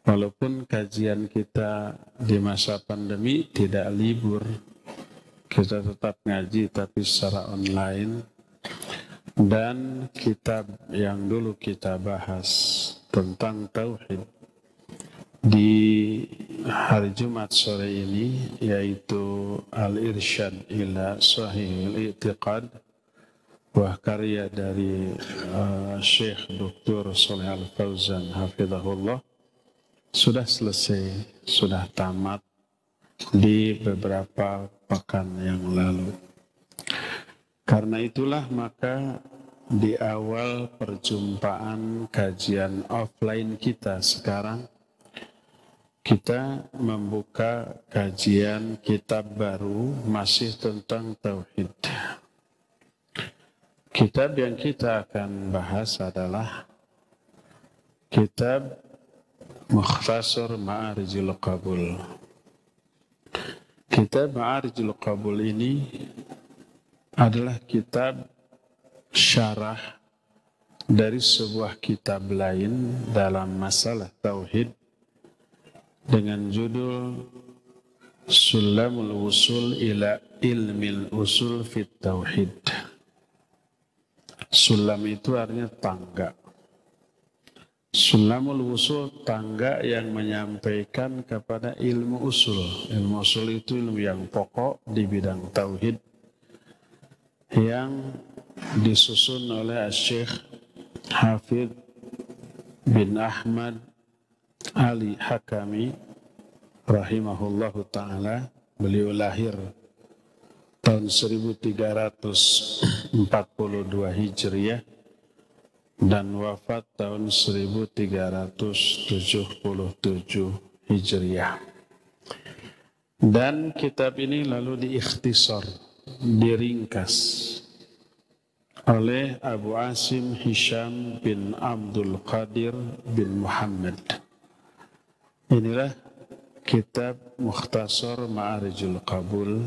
Walaupun kajian kita di masa pandemi tidak libur, kita tetap ngaji tapi secara online. Dan kitab yang dulu kita bahas tentang tauhid di hari Jumat sore ini, yaitu Al-Irsyad ila Sahihil I'tiqad, buah karya dari Syekh Dr. Shalih Al-Fauzan hafizahullah, sudah selesai, sudah tamat di beberapa pekan yang lalu. Karena itulah maka di awal perjumpaan kajian offline kita sekarang, kita membuka kajian kitab baru masih tentang tauhid. Kitab yang kita akan bahas adalah kitab Mukhtasar Ma'arijul Qabul. Kitab Ma'arijul Qabul ini adalah kitab syarah dari sebuah kitab lain dalam masalah tauhid dengan judul Sulamul Wusul ila Ilmil Usul fit Tauhid. Sulam itu artinya tangga. Sulamul Wusul, tangga yang menyampaikan kepada ilmu usul. Ilmu usul itu ilmu yang pokok di bidang tauhid yang disusun oleh Syekh Hafidh bin Ahmad Ali Hakami rahimahullahu ta'ala. Beliau lahir tahun 1342 Hijriah dan wafat tahun 1377 Hijriah. Dan kitab ini lalu diikhtisar, diringkas oleh Abu Asim Hisham bin Abdul Qadir bin Muhammad. Inilah kitab Mukhtasar Ma'arijul Qabul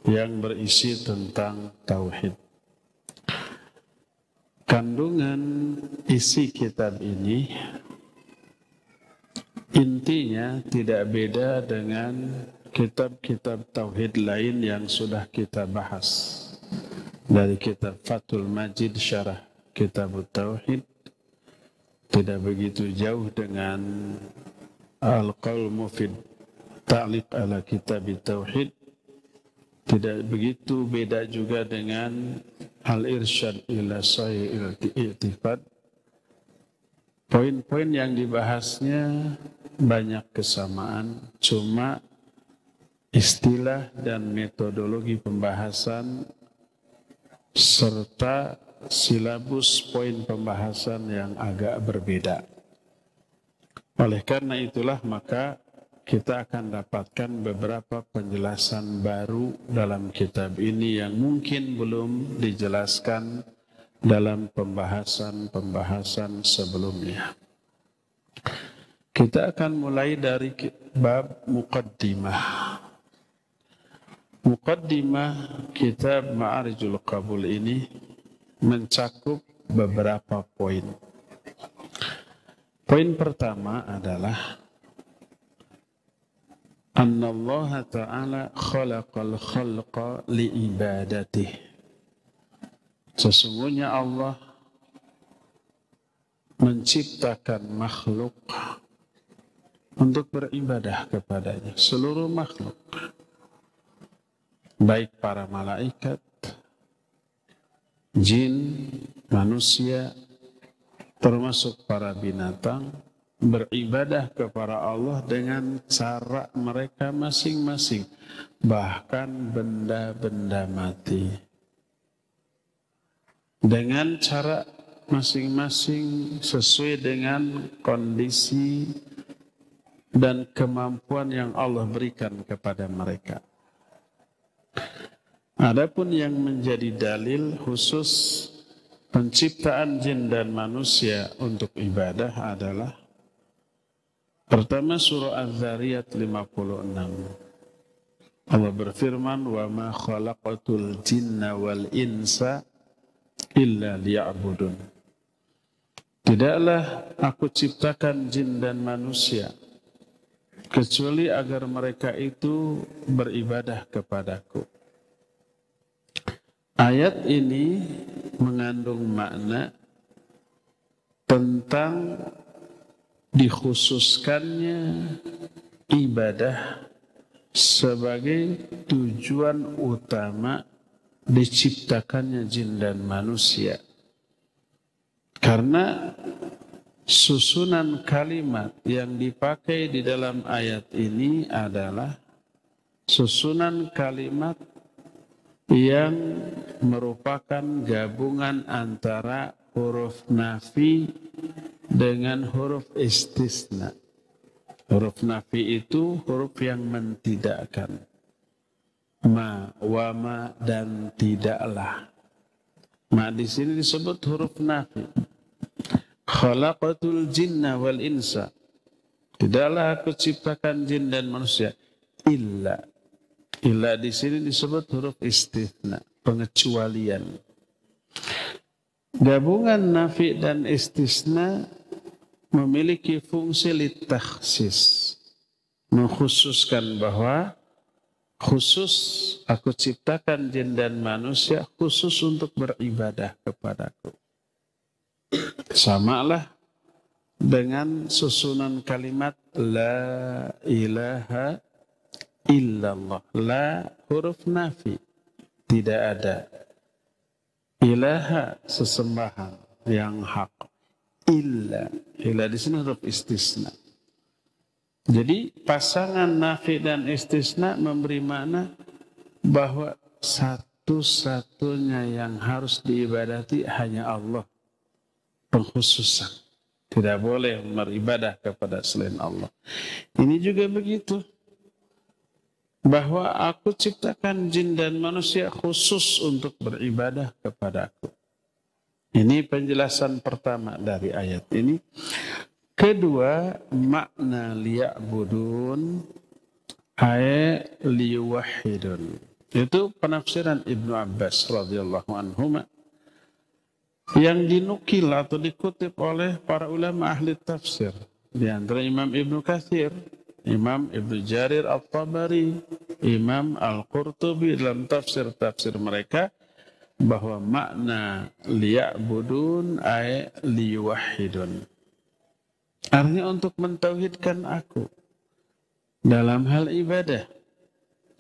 yang berisi tentang tauhid. Kandungan isi kitab ini intinya tidak beda dengan kitab-kitab tauhid lain yang sudah kita bahas. Dari kitab Fathul Majid syarah kitab tauhid, tidak begitu jauh dengan Al-Qaul Mufid Ta'liq ala kitab tauhid, tidak begitu beda juga dengan Al-Irsyad ila Sahihil I'tiqad. Poin-poin yang dibahasnya banyak kesamaan, cuma istilah dan metodologi pembahasan serta silabus poin pembahasan yang agak berbeda. Oleh karena itulah maka kita akan dapatkan beberapa penjelasan baru dalam kitab ini yang mungkin belum dijelaskan dalam pembahasan-pembahasan sebelumnya. Kita akan mulai dari bab muqaddimah. Muqaddimah kitab Ma'arijul Qabul ini mencakup beberapa poin. Poin pertama adalah Anna Allah Ta'ala khalaqal khalqa li'ibadatih. Sesungguhnya Allah menciptakan makhluk untuk beribadah kepadanya. Seluruh makhluk, baik para malaikat, jin, manusia, termasuk para binatang, beribadah kepada Allah dengan cara mereka masing-masing, bahkan benda-benda mati. Dengan cara masing-masing sesuai dengan kondisi dan kemampuan yang Allah berikan kepada mereka. Adapun yang menjadi dalil khusus penciptaan jin dan manusia untuk ibadah adalah pertama surah Az-Zariyat 56. Allah berfirman, "Wa ma khalaqatul jinna wal insa illa liya'budun." Tidaklah aku ciptakan jin dan manusia kecuali agar mereka itu beribadah kepadaku. Ayat ini mengandung makna tentang dikhususkannya ibadah sebagai tujuan utama diciptakannya jin dan manusia. Karena susunan kalimat yang dipakai di dalam ayat ini adalah susunan kalimat yang merupakan gabungan antara huruf nafi dengan huruf istisna. Huruf nafi itu huruf yang mentidakkan. Ma, wa ma, dan tidaklah. Ma di sini disebut huruf nafi. Khalaqatul jinna wal insa. Tidaklah aku ciptakan jin dan manusia. Illa. Illa di sini disebut huruf istisna, pengecualian. Gabungan nafi dan istisna memiliki fungsi litakhsis, mengkhususkan bahwa khusus aku ciptakan jin dan manusia khusus untuk beribadah kepadaku. Samalah dengan susunan kalimat la ilaha illallah. La huruf nafi, tidak ada. Ilaha sesembahan yang hak. Illa di sini huruf istisna. Jadi pasangan nafi dan istisna memberi makna bahwa satu-satunya yang harus diibadati hanya Allah. Pengkhususan. Tidak boleh beribadah kepada selain Allah. Ini juga begitu. Bahwa aku ciptakan jin dan manusia khusus untuk beribadah kepadaku. Ini penjelasan pertama dari ayat ini. Kedua, makna liya'budun ay liyuwahhidun. Itu penafsiran Ibnu Abbas radhiyallahu anhuma yang dinukil atau dikutip oleh para ulama ahli tafsir. Di antara Imam Ibnu Katsir, Imam Ibnu Jarir At-Tabari, Imam Al-Qurtubi dalam tafsir-tafsir mereka bahwa makna liya'budun ay liyuwahhidun. Artinya untuk mentauhidkan aku dalam hal ibadah.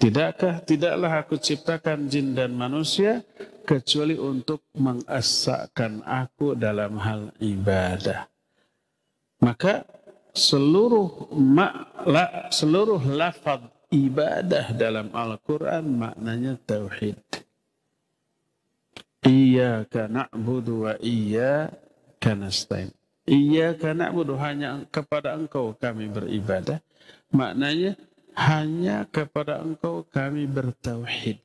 Tidaklah aku ciptakan jin dan manusia kecuali untuk mengesahkan aku dalam hal ibadah. Maka seluruh lafaz ibadah dalam Al-Quran maknanya tauhid. Iyyaka na'budu wa iyyaka nasta'in. Iyyaka na'budu, hanya kepada Engkau kami beribadah. Maknanya hanya kepada Engkau kami bertauhid.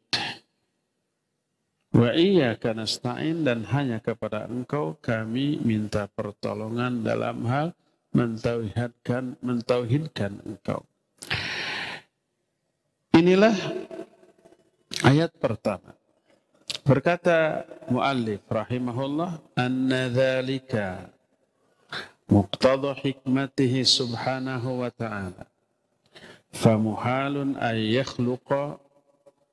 Wa iyyaka nasta'in, dan hanya kepada Engkau kami minta pertolongan dalam hal mentauhidkan Engkau. Inilah ayat pertama. Berkata muallif rahimahullah, anna dzalika muqtada hikmatihi subhanahu wa ta'ala. Famuhalun ay yakhluqa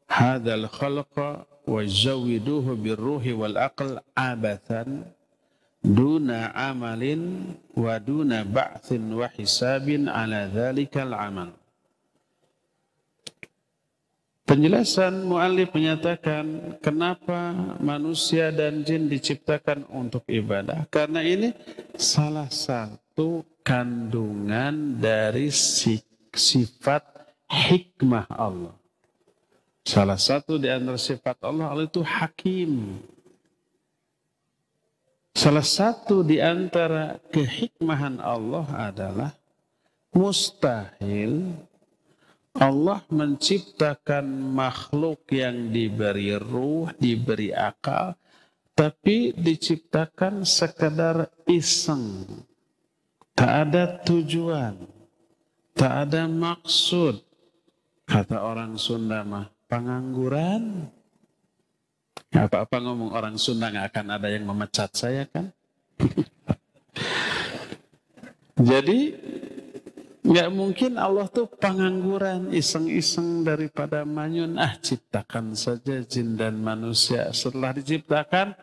hadzal khalqa wa yuzawwiduhu birruhi wal aql abathan duna amalin wa duna ba'thin wa hisabin ala dzalikal amal. Penjelasan muallif menyatakan kenapa manusia dan jin diciptakan untuk ibadah. Karena ini salah satu kandungan dari sifat hikmah Allah. Salah satu di antara sifat Allah itu hakim. Salah satu di antara kehikmahan Allah adalah mustahil Allah menciptakan makhluk yang diberi ruh, diberi akal, tapi diciptakan sekedar iseng. Tak ada tujuan, tak ada maksud. Kata orang Sunda mah, pengangguran. Apa-apa ngomong orang Sunda nggak akan ada yang memecat saya kan? Jadi Nggak mungkin Allah tuh pengangguran, iseng-iseng daripada manyun. Ciptakan saja jin dan manusia. Setelah diciptakan,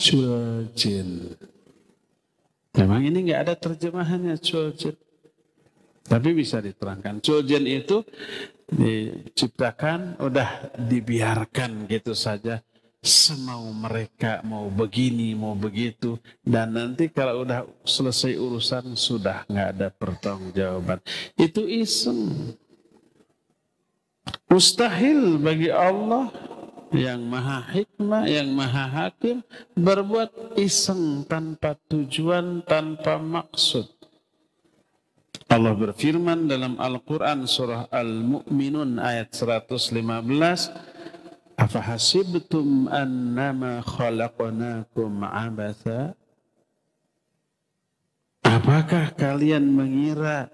cul jin. Memang ini nggak ada terjemahannya cul jin. Tapi bisa diterangkan. Cul jin itu diciptakan, udah dibiarkan gitu saja. Semau mereka, mau begini, mau begitu. Dan nanti kalau udah selesai urusan, sudah nggak ada pertanggungjawaban. Itu iseng. Mustahil bagi Allah yang maha hikmah, yang maha hakim, berbuat iseng tanpa tujuan, tanpa maksud. Allah berfirman dalam Al-Quran surah Al-Mu'minun ayat 115, Afahasibtum annama khalaqnakum abatha? Apakah kalian mengira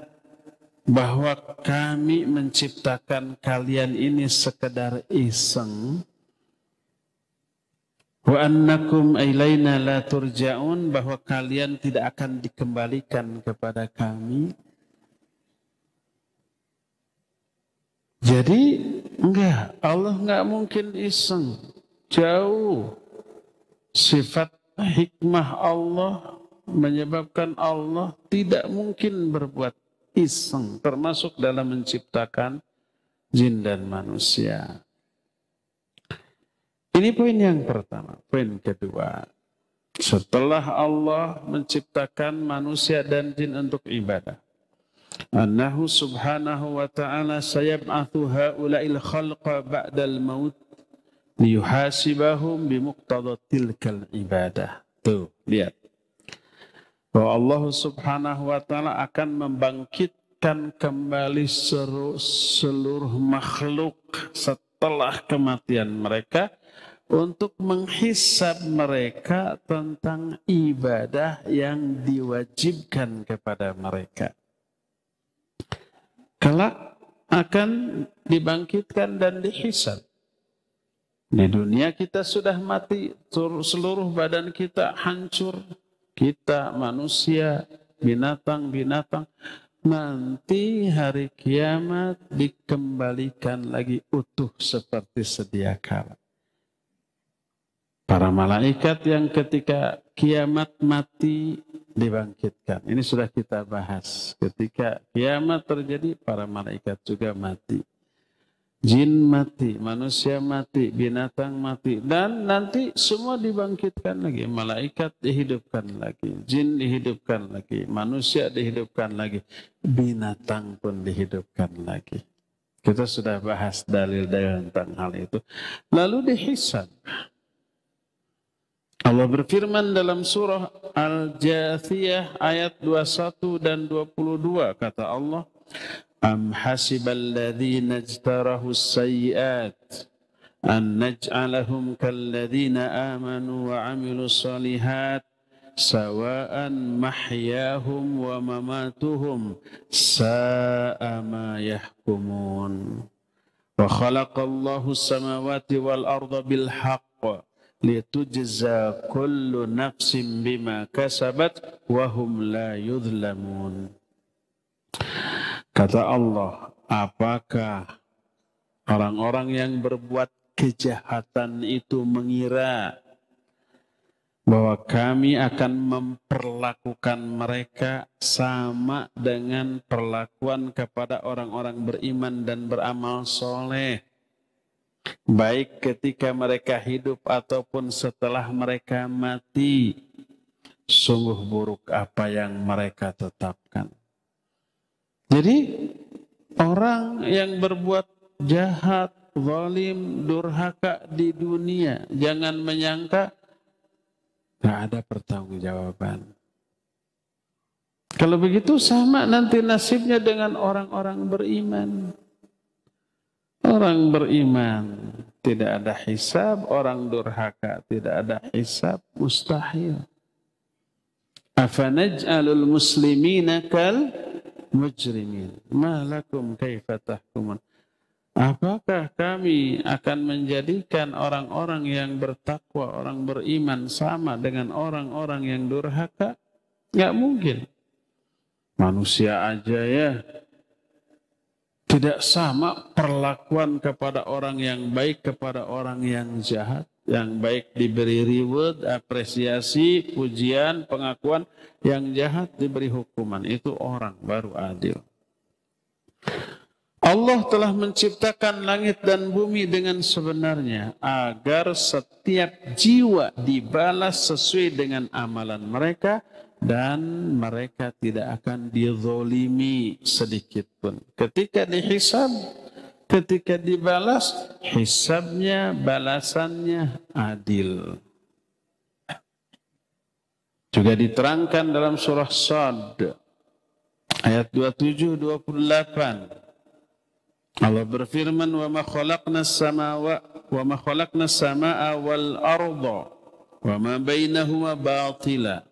bahwa kami menciptakan kalian ini sekedar iseng? Wa annakum ilaina la turja'un, bahwa kalian tidak akan dikembalikan kepada kami? Jadi enggak, Allah enggak mungkin iseng. Jauh. Sifat hikmah Allah menyebabkan Allah tidak mungkin berbuat iseng, termasuk dalam menciptakan jin dan manusia. Ini poin yang pertama. Poin kedua, setelah Allah menciptakan manusia dan jin untuk ibadah, Annahu subhanahu wa ta'ala sayab'athu ha'ula'il khalqa ba'dal maut liyuhasibahum bimuqtada tilkal ibadah. Tuh, lihat. Bahwa Allah subhanahu wa ta'ala akan membangkitkan kembali seluruh makhluk setelah kematian mereka untuk menghisab mereka tentang ibadah yang diwajibkan kepada mereka. Kelak akan dibangkitkan dan dihisab. Di dunia kita sudah mati, seluruh badan kita hancur. Kita manusia, binatang-binatang. Nanti hari kiamat dikembalikan lagi utuh seperti sedia kala. Para malaikat yang ketika kiamat mati dibangkitkan. Ini sudah kita bahas. Ketika kiamat terjadi, para malaikat juga mati. Jin mati, manusia mati, binatang mati. Dan nanti semua dibangkitkan lagi. Malaikat dihidupkan lagi. Jin dihidupkan lagi. Manusia dihidupkan lagi. Binatang pun dihidupkan lagi. Kita sudah bahas dalil-dalil tentang hal itu. Lalu dihisab. Allah berfirman dalam surah Al-Jathiyah ayat 21 dan 22, kata Allah, Am hasibal ladzina ijtarahu as-sayyi'at an naj'alahum kalladzina amanu wa 'amilus shalihat sawa'an mahyahum wa mamatuhum sa'a ma yahkumun. Wa khalaqallahu as-samawati wal arda bil haqq litujza kullu nafsin bima kasabat wa hum la yudhlamun. Kata Allah, apakah orang-orang yang berbuat kejahatan itu mengira bahwa kami akan memperlakukan mereka sama dengan perlakuan kepada orang-orang beriman dan beramal soleh, baik ketika mereka hidup ataupun setelah mereka mati? Sungguh buruk apa yang mereka tetapkan. Jadi orang yang berbuat jahat, zalim, durhaka di dunia, jangan menyangka tidak ada pertanggungjawaban. Kalau begitu sama nanti nasibnya dengan orang-orang beriman. Orang beriman tidak ada hisab, orang durhaka tidak ada hisab, mustahil. Afanaj'alul muslimina kal mujrimin. Ma lakum kaifa tahkumun. Apakah kami akan menjadikan orang-orang yang bertakwa, orang beriman sama dengan orang-orang yang durhaka? Enggak mungkin. Manusia aja ya tidak sama perlakuan kepada orang yang baik kepada orang yang jahat. Yang baik diberi reward, apresiasi, pujian, pengakuan. Yang jahat diberi hukuman. Itu orang baru adil. Allah telah menciptakan langit dan bumi dengan sebenarnya agar setiap jiwa dibalas sesuai dengan amalan mereka dan mereka tidak akan dizolimi sedikit pun. Ketika dihisab, ketika dibalas, hisabnya, balasannya adil. Juga diterangkan dalam surah Shad ayat 27-28. Allah berfirman, "Wa ma khalaqnas samaa'a wal arda wa ma bainahuma batila.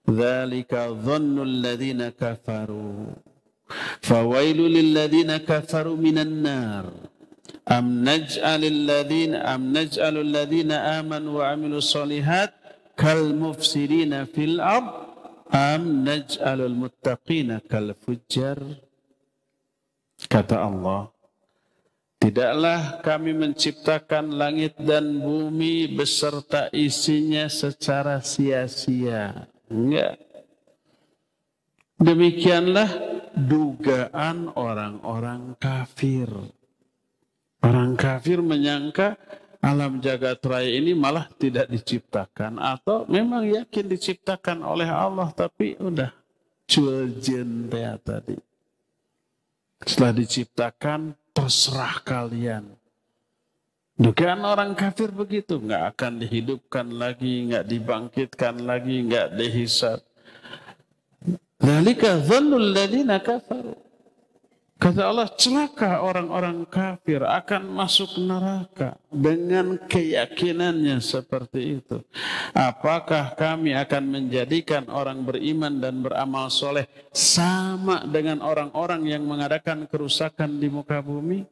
Dzalika dhannul ladzina kafaru. Fawailul lil ladzina kafaru minan nar. Am naj'alul ladzina amanu wa 'amilus shalihat kal mufsidina fil ard am naj'alul muttaqina kal fujjar." Kata Allah, tidaklah kami menciptakan langit dan bumi beserta isinya secara sia-sia. Enggak. Demikianlah dugaan orang-orang kafir. Orang kafir menyangka alam jagat raya ini malah tidak diciptakan. Atau memang yakin diciptakan oleh Allah, tapi udah cuejen tadi. Setelah diciptakan, terserah kalian. Dugaan orang kafir begitu, nggak akan dihidupkan lagi, nggak dibangkitkan lagi, nggak dihisab. Dzalika dzannul ladzina kafaru. Kata Allah, celaka orang-orang kafir akan masuk neraka dengan keyakinannya seperti itu. Apakah kami akan menjadikan orang beriman dan beramal soleh sama dengan orang-orang yang mengadakan kerusakan di muka bumi?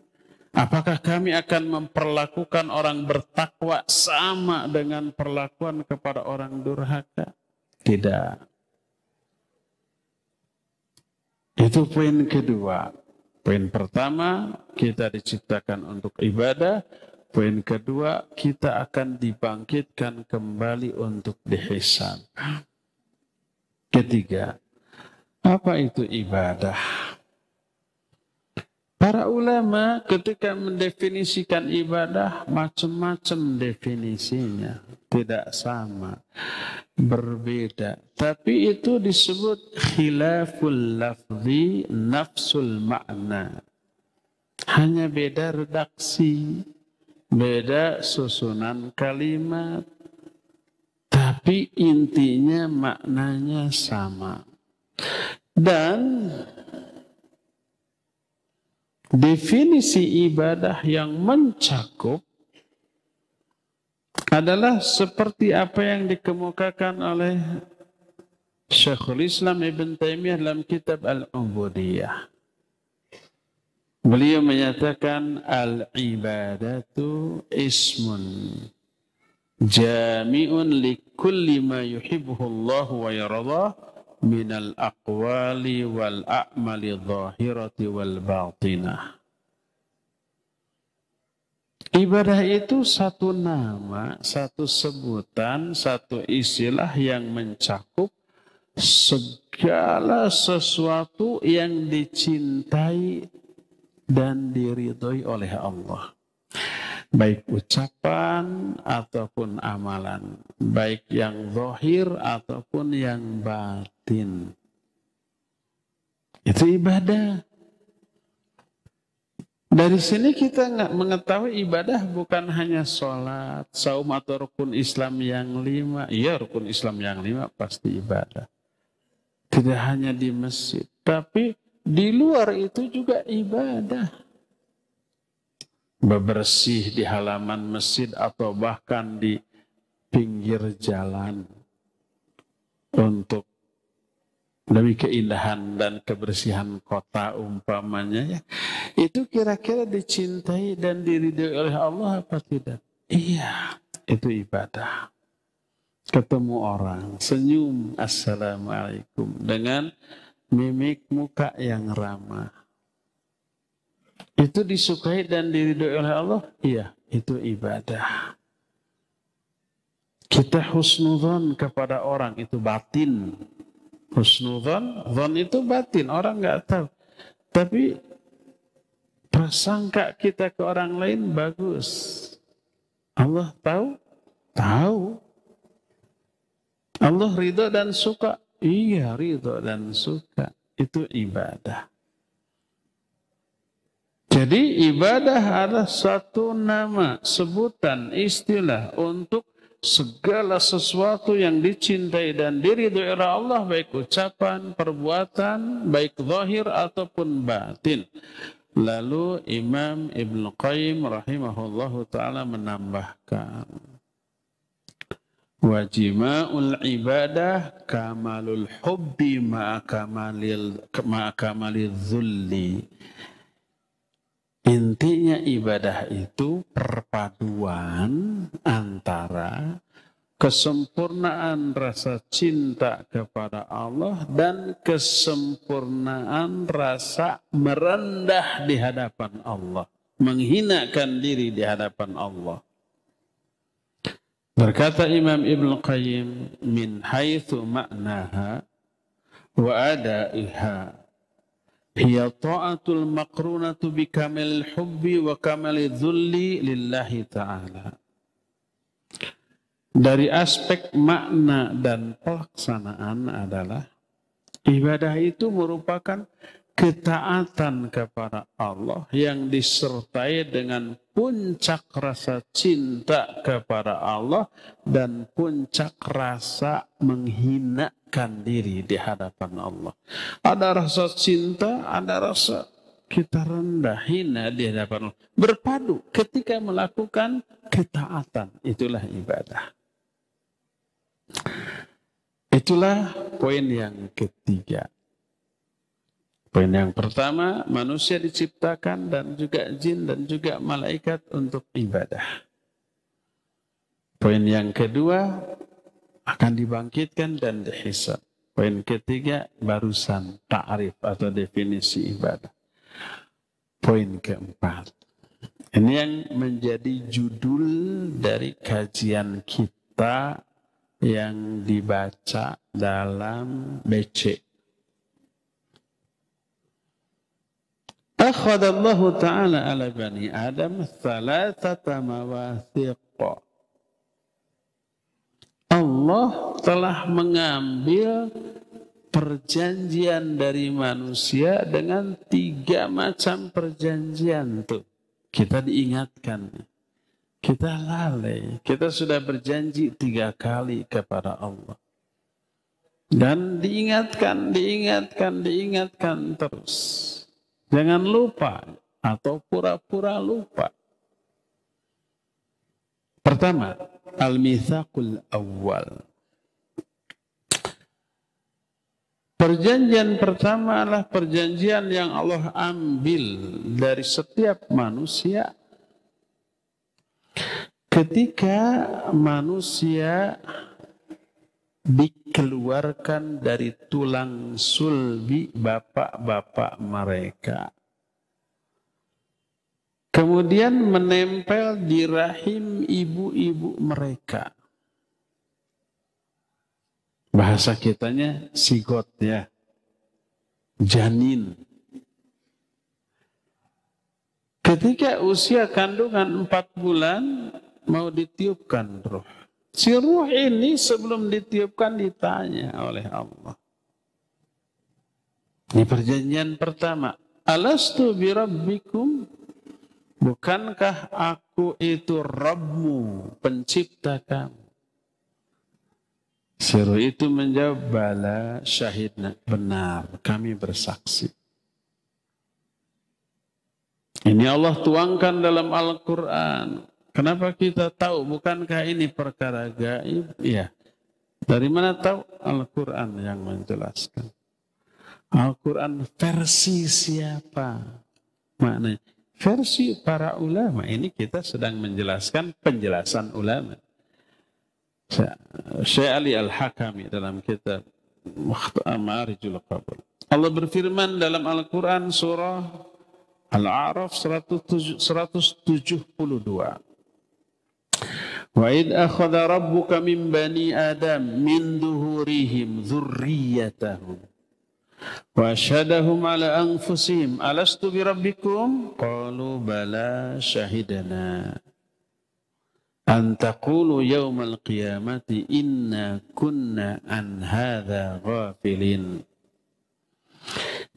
Apakah kami akan memperlakukan orang bertakwa sama dengan perlakuan kepada orang durhaka? Tidak. Itu poin kedua. Poin pertama, kita diciptakan untuk ibadah. Poin kedua, kita akan dibangkitkan kembali untuk dihisab. Ketiga, apa itu ibadah? Para ulama ketika mendefinisikan ibadah, macam-macam definisinya. Tidak sama, berbeda. Tapi itu disebut khilaful lafzi nafsul makna. Hanya beda redaksi, beda susunan kalimat, tapi intinya maknanya sama. Dan definisi ibadah yang mencakup adalah seperti apa yang dikemukakan oleh Syekhul Islam Ibn Taimiyah dalam kitab Al-Ubudiyah. Beliau menyatakan al-ibadatu ismun jami'un li kulli ma yuhibbuhu Allah wa yardah minal aqwali wal a'mali dhahirati wal batinah. Ibadah itu satu nama, satu sebutan, satu istilah yang mencakup segala sesuatu yang dicintai dan diridhoi oleh Allah. Baik ucapan ataupun amalan, baik yang zahir ataupun yang batin. Itu ibadah. Dari sini kita nggak mengetahui ibadah bukan hanya sholat, saum atau rukun Islam yang 5. Iya, rukun Islam yang 5 pasti ibadah. Tidak hanya di masjid, tapi di luar itu juga ibadah. Bebersih di halaman masjid atau bahkan di pinggir jalan untuk demi keindahan dan kebersihan kota umpamanya ya. Itu kira-kira dicintai dan diridhoi oleh Allah apa tidak? Iya, itu ibadah. Ketemu orang, senyum, assalamualaikum, dengan mimik muka yang ramah. Itu disukai dan diridhoi oleh Allah? Iya, itu ibadah. Kita husnudzon kepada orang itu batin. Husnudzon, dzon itu batin, orang nggak tahu. Tapi prasangka kita ke orang lain bagus. Allah tahu? Tahu. Allah ridho dan suka? Iya, ridho dan suka. Itu ibadah. Jadi ibadah adalah satu nama, sebutan, istilah untuk segala sesuatu yang dicintai dan diridhoi oleh Allah, baik ucapan, perbuatan, baik zahir ataupun batin. Lalu Imam Ibnu Qayyim rahimahullahu ta'ala menambahkan, wa jima'ul ibadah kamalul hubbi ma'a kamalil dhulli. Intinya ibadah itu perpaduan antara kesempurnaan rasa cinta kepada Allah dan kesempurnaan rasa merendah di hadapan Allah, menghinakan diri di hadapan Allah. Berkata Imam Ibnu Qayyim, min haitsu ma'naha wa adaiha hiya ta'atul maqrunatu bi kamil hubbi wa kamil dhulli lillahi ta'ala. Dari aspek makna dan pelaksanaan adalah ibadah itu merupakan ketaatan kepada Allah yang disertai dengan puncak rasa cinta kepada Allah dan puncak rasa menghinakan diri di hadapan Allah. Ada rasa cinta, ada rasa kita rendah, hina di hadapan Allah. Berpadu ketika melakukan ketaatan, itulah ibadah. Itulah poin yang ketiga. Poin yang pertama, manusia diciptakan dan juga jin dan juga malaikat untuk ibadah. Poin yang kedua, akan dibangkitkan dan dihisab. Poin ketiga, barusan ta'rif atau definisi ibadah. Poin keempat, ini yang menjadi judul dari kajian kita yang dibaca dalam BC. Akhadallahu ta'ala ala bani Adam thalathata mawathiq. Allah telah mengambil perjanjian dari manusia dengan 3 macam perjanjian tuh. Kita diingatkan. Kita lalai. Kita sudah berjanji 3 kali kepada Allah. Dan diingatkan terus. Jangan lupa atau pura-pura lupa. Pertama, al-mitsaqul awal. Perjanjian pertama adalah perjanjian yang Allah ambil dari setiap manusia ketika manusia dikeluarkan dari tulang sulbi bapak-bapak mereka. Kemudian menempel di rahim ibu-ibu mereka. Bahasa kitanya sigot ya. Janin. Ketika usia kandungan 4 bulan mau ditiupkan ruh. Si ruh ini sebelum ditiupkan ditanya oleh Allah. Ini perjanjian pertama. Alastu birabbikum? Bukankah aku itu Rabbmu, pencipta kamu? Si ruh itu menjawab, bala syahidna, benar, kami bersaksi. Ini Allah tuangkan dalam Al-Quran. Kenapa kita tahu? Bukankah ini perkara gaib? Ya. Dari mana tahu? Al-Quran yang menjelaskan. Al-Quran versi siapa? Maknanya versi para ulama. Ini kita sedang menjelaskan penjelasan ulama. Syekh Ali Al-Hakami dalam kitab Ma'arijul Qabul. Allah berfirman dalam Al-Quran surah Al-A'raf 172. Wa id akhadha rabbuka min bani Adam min duhurihim dzurriyyatahum wa asyhadahum ala anfusihim alastu bi rabbikum qalu bala syahidana an taqulu yaumal qiyamati inna kunna an hadza ghafilin.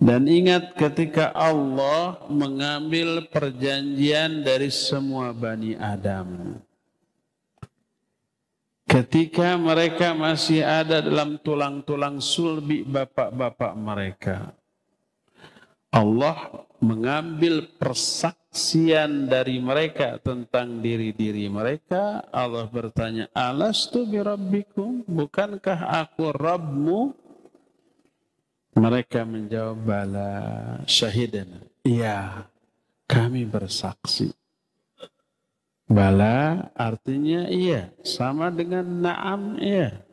Dan ingat ketika Allah mengambil perjanjian dari semua Bani Adam. Ketika mereka masih ada dalam tulang-tulang sulbi bapak-bapak mereka. Allah mengambil persaksian dari mereka tentang diri-diri mereka. Allah bertanya, alastu birabbikum? Bukankah aku Rabbmu? Mereka menjawab, bala syahidana. Iya, kami bersaksi. Bala artinya iya, sama dengan na'am iya.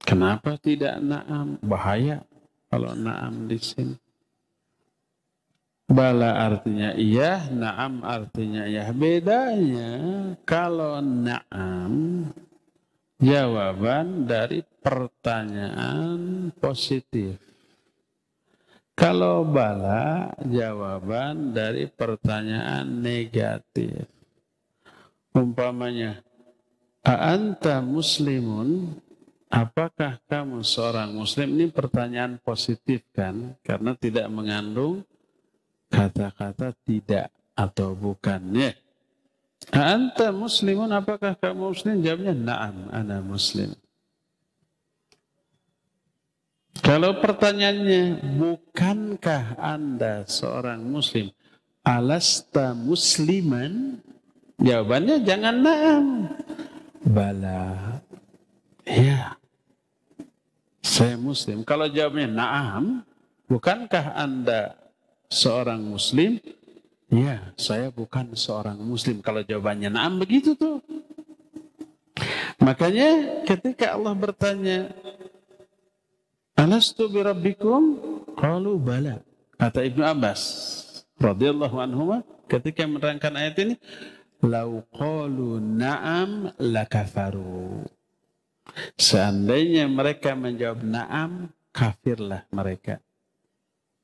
Kenapa tidak na'am? Bahaya kalau na'am di sini. Bala artinya iya, na'am artinya iya. Bedanya kalau na'am jawaban dari pertanyaan positif. Kalau bala jawaban dari pertanyaan negatif. Umpamanya, a'anta muslimun? Apakah kamu seorang muslim? Ini pertanyaan positif kan? Karena tidak mengandung kata-kata tidak atau bukan. Ya. A'anta muslimun? Apakah kamu muslim? Jawabnya, na'am, ana muslim. Kalau pertanyaannya, bukankah Anda seorang muslim? Alasta musliman? Jawabannya jangan na'am. Bala. Ya. Saya muslim. Kalau jawabnya na'am, bukankah Anda seorang muslim? Ya, saya bukan seorang muslim. Kalau jawabannya na'am, begitu tuh. Makanya ketika Allah bertanya, alastu birabbikum? Qalu bala. Kata Ibnu Abbas radhiyallahu anhuma ketika menerangkan ayat ini, lau qalu na'am lakafaru. Seandainya mereka menjawab na'am, kafirlah mereka.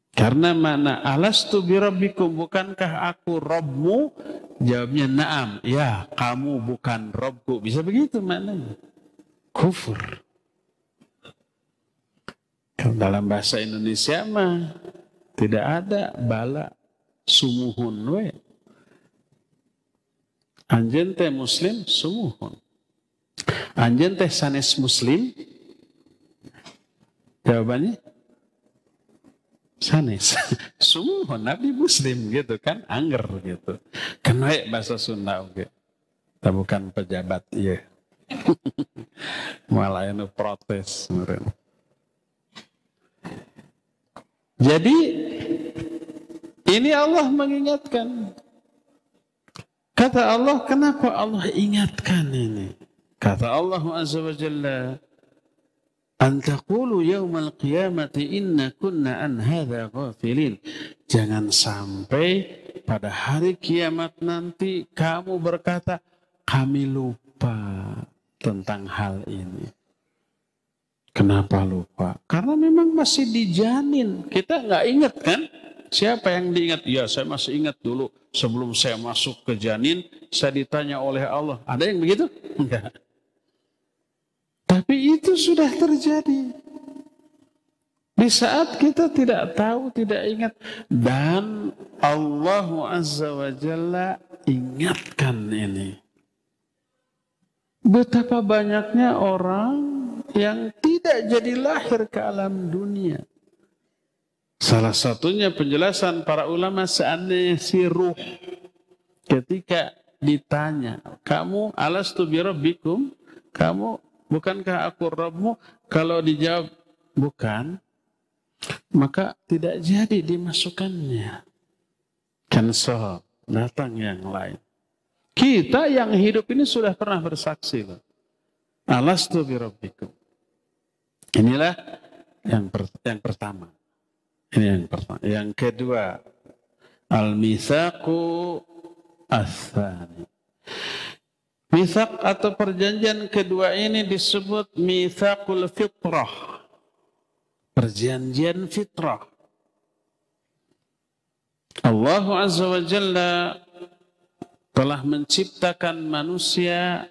Karena mana alastu birabbikum, bukankah aku Rabbmu? Jawabnya na'am. Ya, kamu bukan Rabbku. Bisa begitu maknanya. Kufur. Dalam bahasa Indonesia mah tidak ada bala sumuhun we. Anjeun teh muslim sumuhun. Anjeun teh sanes muslim? Jawabannya sanes. Sumuhun nabi muslim gitu kan, anger gitu. Kan we bahasa Sunda oge. Kita bukan pejabat ieu. Malah anu protes meureun. Jadi ini Allah mengingatkan. Kata Allah, kenapa Allah ingatkan ini? Kata Allah Azza wa Jalla, an taqulu yaumal qiyamati inna kunna an hadza ghafilin. Jangan sampai pada hari kiamat nanti kamu berkata, kami lupa tentang hal ini. Kenapa lupa? Karena memang masih dijanin. Kita nggak ingat kan? Siapa yang diingat? Ya, saya masih ingat dulu. Sebelum saya masuk ke janin, saya ditanya oleh Allah. Ada yang begitu? Enggak. Tapi itu sudah terjadi. Di saat kita tidak tahu, tidak ingat. Dan Allah Azza wa Jalla ingatkan ini. Betapa banyaknya orang yang tidak jadi lahir ke alam dunia. Salah satunya penjelasan para ulama, seandainya si ruh ketika ditanya, kamu alastu birabbikum? Kamu bukankah aku Rabbmu? Kalau dijawab bukan, maka tidak jadi dimasukkannya. Cancel, datang yang lain. Kita yang hidup ini sudah pernah bersaksi loh. Alastu birabbikum. Inilah Yang pertama. Ini yang pertama. Yang kedua, al-mitsaqu ats-tsani. Mitsaq atau perjanjian kedua ini disebut mitsaqul fitrah. Perjanjian fitrah. Allah Azza wa Jalla telah menciptakan manusia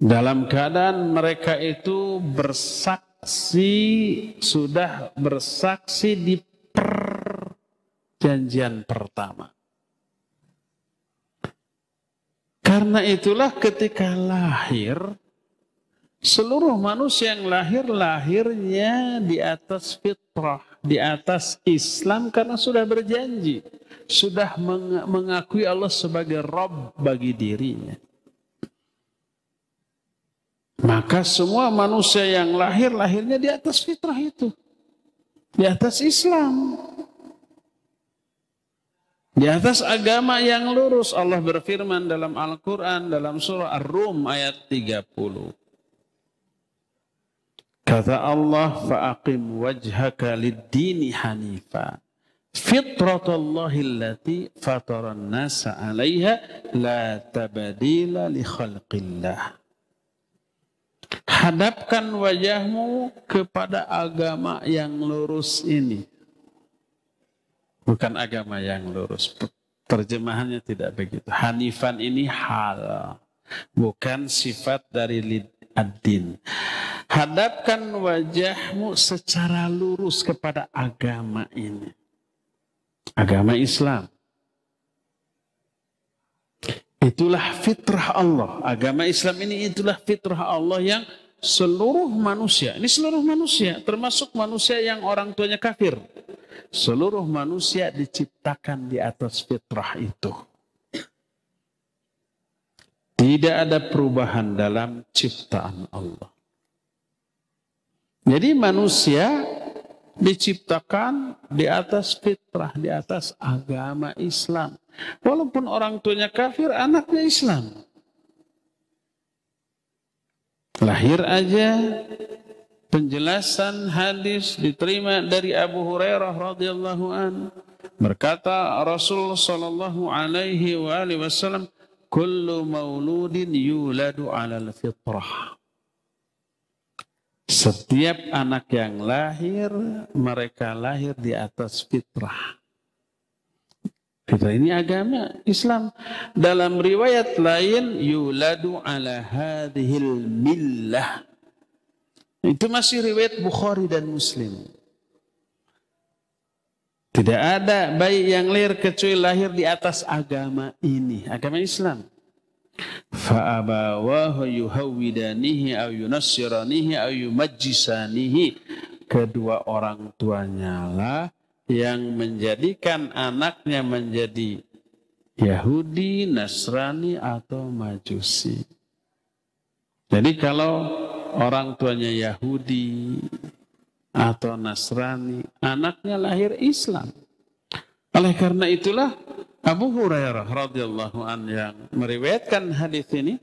dalam keadaan mereka itu sudah bersaksi di perjanjian pertama. Karena itulah ketika lahir, seluruh manusia yang lahirnya di atas fitrah, di atas Islam karena sudah berjanji, sudah mengakui Allah sebagai Rabb bagi dirinya. Maka semua manusia yang lahirnya di atas fitrah itu, di atas Islam. Di atas agama yang lurus. Allah berfirman dalam Al-Quran, dalam surah Ar-Rum ayat 30. Kata Allah, fa'aqim wajhaka lid-dini hanifa. Fitratallahi allati fataran nasa 'alaiha la tabdila li khalqillah. Hadapkan wajahmu kepada agama yang lurus ini. Bukan agama yang lurus. Terjemahannya tidak begitu. Hanifan ini hal. Bukan sifat dari ad-din. Hadapkan wajahmu secara lurus kepada agama ini. Agama Islam. Itulah fitrah Allah. Agama Islam ini itulah fitrah Allah yang seluruh manusia. Ini seluruh manusia. Termasuk manusia yang orang tuanya kafir. Seluruh manusia diciptakan di atas fitrah itu. Tidak ada perubahan dalam ciptaan Allah. Jadi manusia diciptakan di atas fitrah, di atas agama Islam. Walaupun orang tuanya kafir, anaknya Islam. Lahir aja. Penjelasan hadis diterima dari Abu Hurairah radhiyallahu an. Berkata Rasul sallallahu alaihi wasallam, "Kullu mauludin yuladu 'alal fitrah." Setiap anak yang lahir, mereka lahir di atas fitrah. Fitrah ini agama Islam. Dalam riwayat lain, yuladu 'ala hadhil millah. Itu masih riwayat Bukhari dan Muslim. Tidak ada bayi yang lahir kecuali lahir di atas agama ini, agama Islam. Fa'abawahu yuhawwidanihi aw yunassiranihi aw yumajjisanihi. Kedua orang tuanya lah yang menjadikan anaknya menjadi Yahudi, Nasrani atau Majusi. Jadi kalau orang tuanya Yahudi atau Nasrani, anaknya lahir Islam. Oleh karena itulah Abu Hurairah radhiyallahu an yang meriwayatkan hadis ini,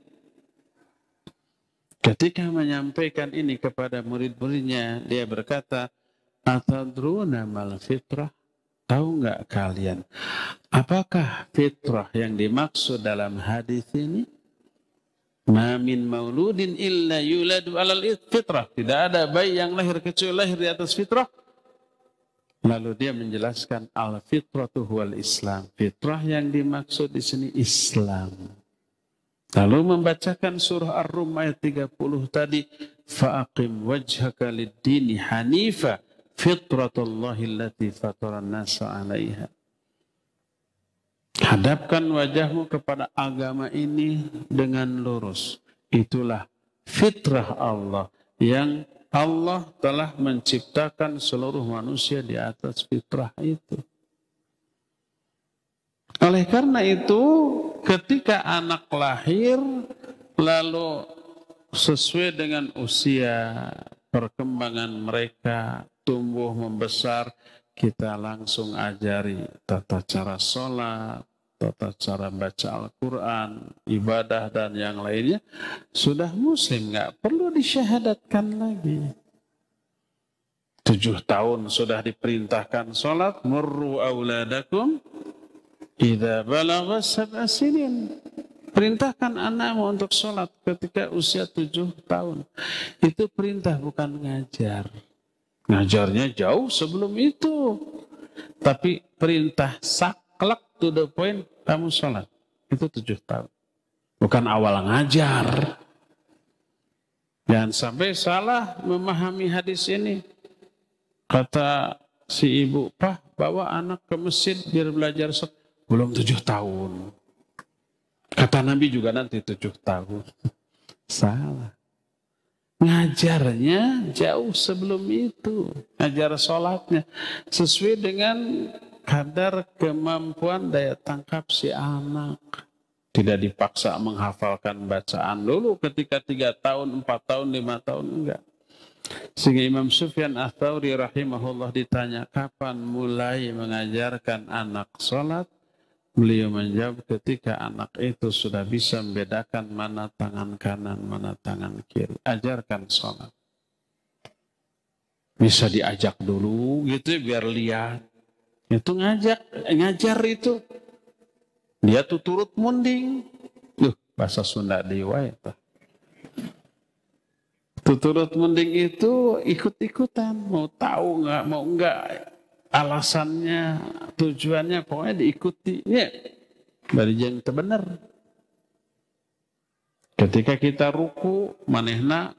ketika menyampaikan ini kepada murid-muridnya, dia berkata, "Atadruna mal fitrah?" Tahu nggak kalian apakah fitrah yang dimaksud dalam hadis ini? Ma min mauludin illa yuladu 'alal fitrah. Tidak ada bayi yang lahir kecuali lahir di atas fitrah. Lalu dia menjelaskan al-fitratu huwal Islam. Fitrah yang dimaksud di sini Islam. Lalu membacakan surah Ar-Rum ayat 30 tadi, fa'aqim wajhaka lid-dini hanifa fitratallahi allati fataran nasa 'alaiha. Hadapkan wajahmu kepada agama ini dengan lurus. Itulah fitrah Allah yang Allah telah menciptakan seluruh manusia di atas fitrah itu. Oleh karena itu, ketika anak lahir, lalu sesuai dengan usia perkembangan mereka, tumbuh membesar, kita langsung ajari tata cara sholat, tata cara baca Al-Quran, ibadah dan yang lainnya. Sudah muslim, nggak perlu disyahadatkan lagi. 7 tahun sudah diperintahkan sholat. Murru auladakum idza balagha sab'a sinin. Perintahkan anakmu untuk sholat ketika usia 7 tahun. Itu perintah, bukan ngajar. Ngajarnya jauh sebelum itu. Tapi perintah saklek to the point, kamu sholat. Itu 7 tahun. Bukan awal ngajar. Jangan sampai salah memahami hadis ini. Kata si ibu, "Pak, bawa anak ke masjid biar belajar sholat." Belum 7 tahun. Kata Nabi juga nanti 7 tahun. Salah. Ngajarnya jauh sebelum itu. Ngajar sholatnya. Sesuai dengan kadar kemampuan daya tangkap si anak. Tidak dipaksa menghafalkan bacaan dulu ketika 3 tahun, 4 tahun, 5 tahun. Enggak. Sehingga Imam Sufyan Ats-Tsauri rahimahullah ditanya, kapan mulai mengajarkan anak sholat? Beliau menjawab, ketika anak itu sudah bisa membedakan mana tangan kanan, mana tangan kiri. Ajarkan sholat. Bisa diajak dulu gitu biar lihat. Itu ngajar itu. Dia tuh turut munding. Bahasa Sunda dewa itu. Turut munding itu ikut-ikutan. Mau tahu nggak, mau nggak. Alasannya, tujuannya pokoknya diikuti. Ya, dari yang benar. Ketika kita ruku, manehna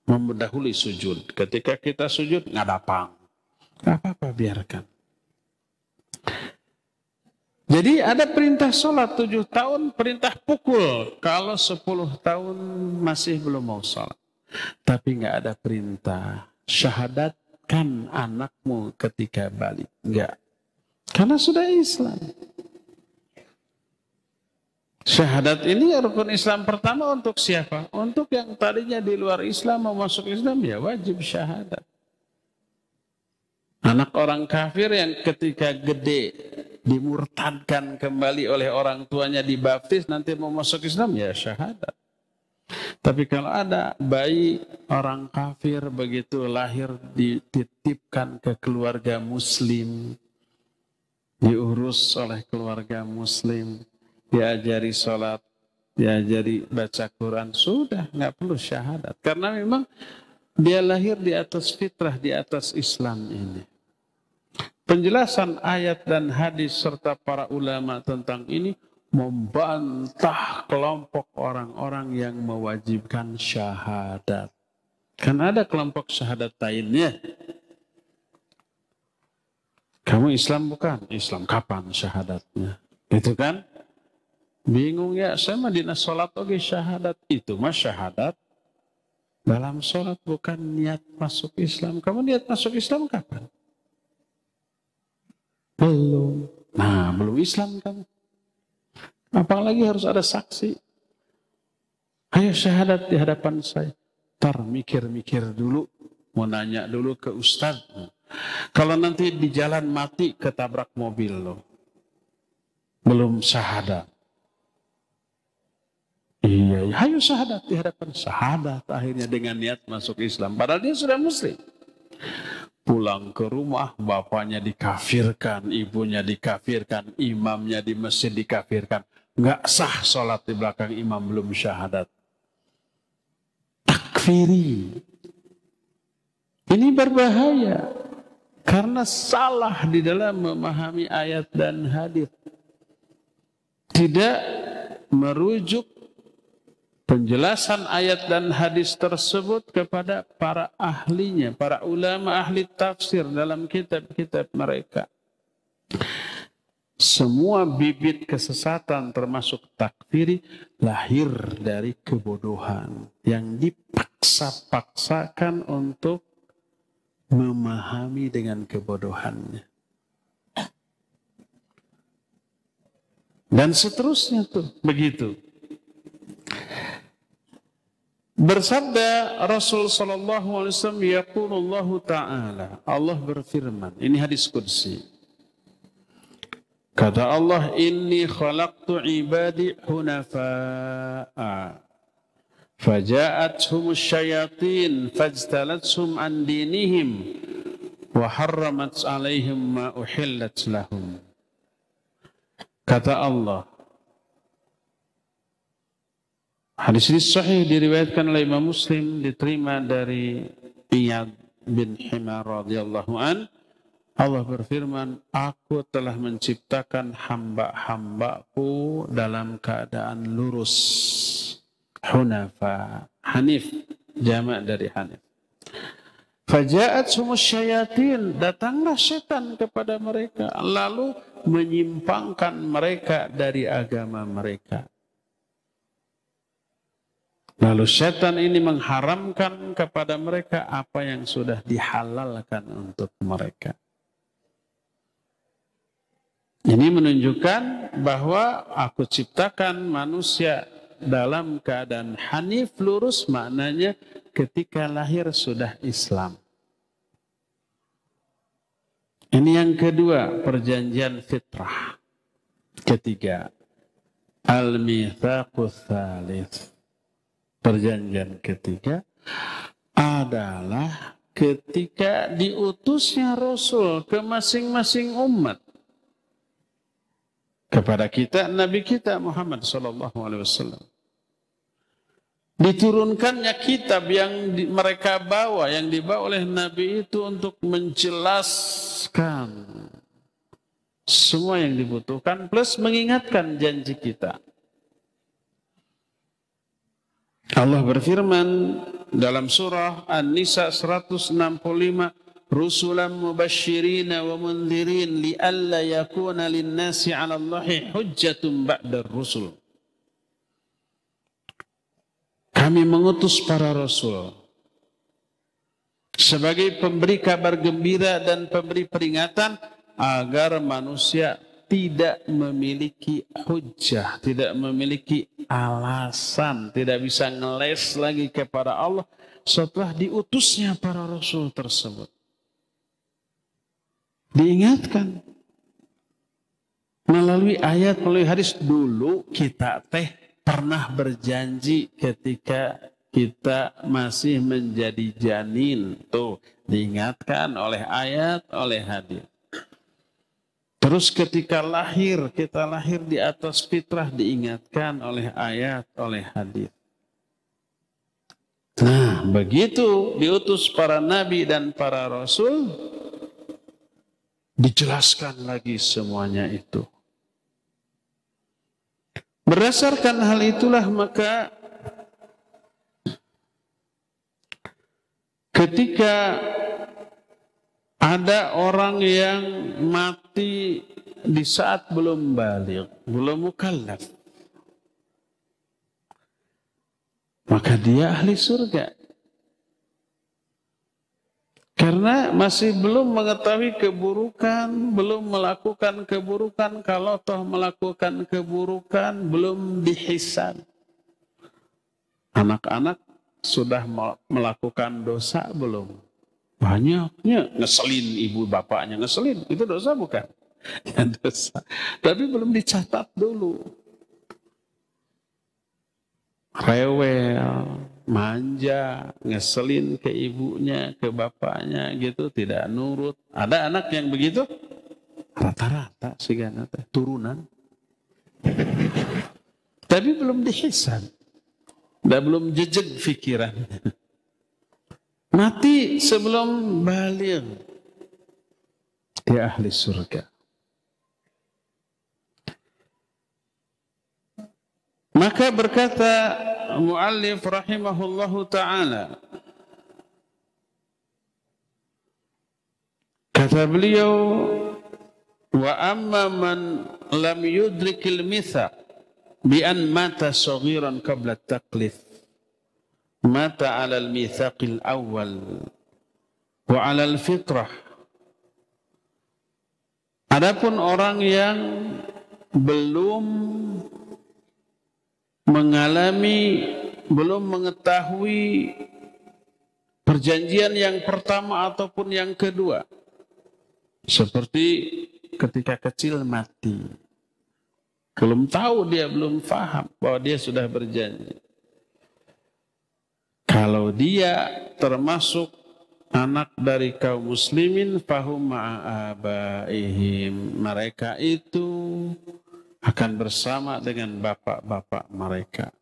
mendahului sujud. Ketika kita sujud, ngadapang. Gak apa-apa, biarkan. Jadi ada perintah sholat 7 tahun, perintah pukul. Kalau 10 tahun masih belum mau sholat. Tapi nggak ada perintah syahadat. Kan anakmu ketika balik. Enggak. Karena sudah Islam. Syahadat ini rukun Islam pertama untuk siapa? Untuk yang tadinya di luar Islam mau masuk Islam, ya wajib syahadat. Anak orang kafir yang ketika gede dimurtadkan kembali oleh orang tuanya, dibaptis, nanti mau masuk Islam, ya syahadat. Tapi kalau ada bayi orang kafir begitu lahir dititipkan ke keluarga muslim, diurus oleh keluarga muslim, diajari sholat, diajari baca Quran, sudah nggak perlu syahadat. Karena memang dia lahir di atas fitrah, di atas Islam ini. Penjelasan ayat dan hadis serta para ulama tentang ini membantah kelompok orang-orang yang mewajibkan syahadat. Kan ada kelompok syahadat lainnya. Kamu Islam bukan? Islam kapan syahadatnya? Itu kan? Bingung ya, saya mah dina sholat oke syahadat. Itu mah syahadat dalam sholat, bukan niat masuk Islam. Kamu niat masuk Islam kapan? Belum. Nah, belum Islam kamu. Apalagi harus ada saksi. Ayo syahadat di hadapan saya. Ntar mikir-mikir dulu. Mau nanya dulu ke ustaz. Kalau nanti di jalan mati ketabrak mobil lo. Belum syahadat. Iya, ayo syahadat di hadapan. Syahadat akhirnya dengan niat masuk Islam. Padahal dia sudah muslim. Pulang ke rumah, bapaknya dikafirkan, ibunya dikafirkan, imamnya di masjid dikafirkan. Nggak sah sholat di belakang imam, belum syahadat. Takfiri. Ini berbahaya. Karena salah di dalam memahami ayat dan hadis. Tidak merujuk penjelasan ayat dan hadis tersebut kepada para ahlinya, para ulama ahli tafsir dalam kitab-kitab mereka. Semua bibit kesesatan termasuk takfiri lahir dari kebodohan yang dipaksa-paksakan untuk memahami dengan kebodohannya. Dan seterusnya tuh begitu. Bersabda Rasul sallallahu alaihi wasallam, yaqulullahu ta'ala, Allah berfirman, ini hadis qudsi. Kata Allah, inni khalaqtu ibadi hunafa'a Faja'athum syayatin fajtalathum an dinihim wa harramat alaihim ma uhillat lahum. Kata Allah, hadis ini sahih diriwayatkan oleh Imam Muslim, diterima dari Iyad bin Himar radhiyallahu an. Allah berfirman, aku telah menciptakan hamba-hambaku dalam keadaan lurus. Hunafa, Hanif, jamak dari Hanif. Faja'athum syayatin, datanglah setan kepada mereka, lalu menyimpangkan mereka dari agama mereka. Lalu setan ini mengharamkan kepada mereka apa yang sudah dihalalkan untuk mereka. Ini menunjukkan bahwa aku ciptakan manusia dalam keadaan hanif, lurus, maknanya ketika lahir sudah Islam. Ini yang kedua, perjanjian fitrah. Ketiga, al-mitsaqus tsalits. Perjanjian ketiga adalah ketika diutusnya Rasul ke masing-masing umat. Kepada kita, Nabi kita Muhammad SAW. Diturunkannya kitab yang mereka bawa, yang dibawa oleh Nabi itu untuk menjelaskan semua yang dibutuhkan, plus mengingatkan janji kita. Allah berfirman dalam surah An-Nisa 165, rusulan mubashshirina wa mundhirin li'alla yakuna lin-nasi 'ala Allahi hujjatun ba'da ar-rusul. Kami mengutus para rasul sebagai pemberi kabar gembira dan pemberi peringatan agar manusia tidak memiliki hujjah, tidak memiliki alasan, tidak bisa ngeles lagi kepada Allah setelah diutusnya para rasul tersebut. Diingatkan melalui ayat, melalui hadis. Dulu kita pernah berjanji ketika kita masih menjadi janin. Tuh, diingatkan oleh ayat, oleh hadis. Terus ketika lahir, kita lahir di atas fitrah, diingatkan oleh ayat, oleh hadis. Nah, begitu diutus para nabi dan para rasul, dijelaskan lagi semuanya itu. Berdasarkan hal itulah maka ketika ada orang yang mati di saat belum baligh, belum mukallaf, maka dia ahli surga. Karena masih belum mengetahui keburukan, belum melakukan keburukan. Kalau toh melakukan keburukan, belum dihisab. Anak-anak sudah melakukan dosa belum? Banyaknya ngeselin ibu bapaknya, ngeselin. Itu dosa bukan? Ya dosa. Tapi belum dicatat dulu. Rewel, manja, ngeselin ke ibunya, ke bapaknya gitu, tidak nurut. Ada anak yang begitu? Rata-rata sih kan, turunan. Tapi belum dihisab. Dan belum jejeg pikiran. Mati sebelum baligh. Dia ahli surga. Maka berkata muallif rahimahullahu ta'ala, kata beliau, wa amma man lam yudrikil mithaq bi an mata saghiran qabla taklif mata 'ala al-mithaqil awwal wa 'ala al-fitrah. Adapun orang yang belum mengalami, belum mengetahui perjanjian yang pertama ataupun yang kedua, seperti ketika kecil mati, belum tahu, dia belum paham bahwa dia sudah berjanji, Kalau dia termasuk anak dari kaum muslimin, fahum ma'abaihim, mereka itu akan bersama dengan bapak-bapak mereka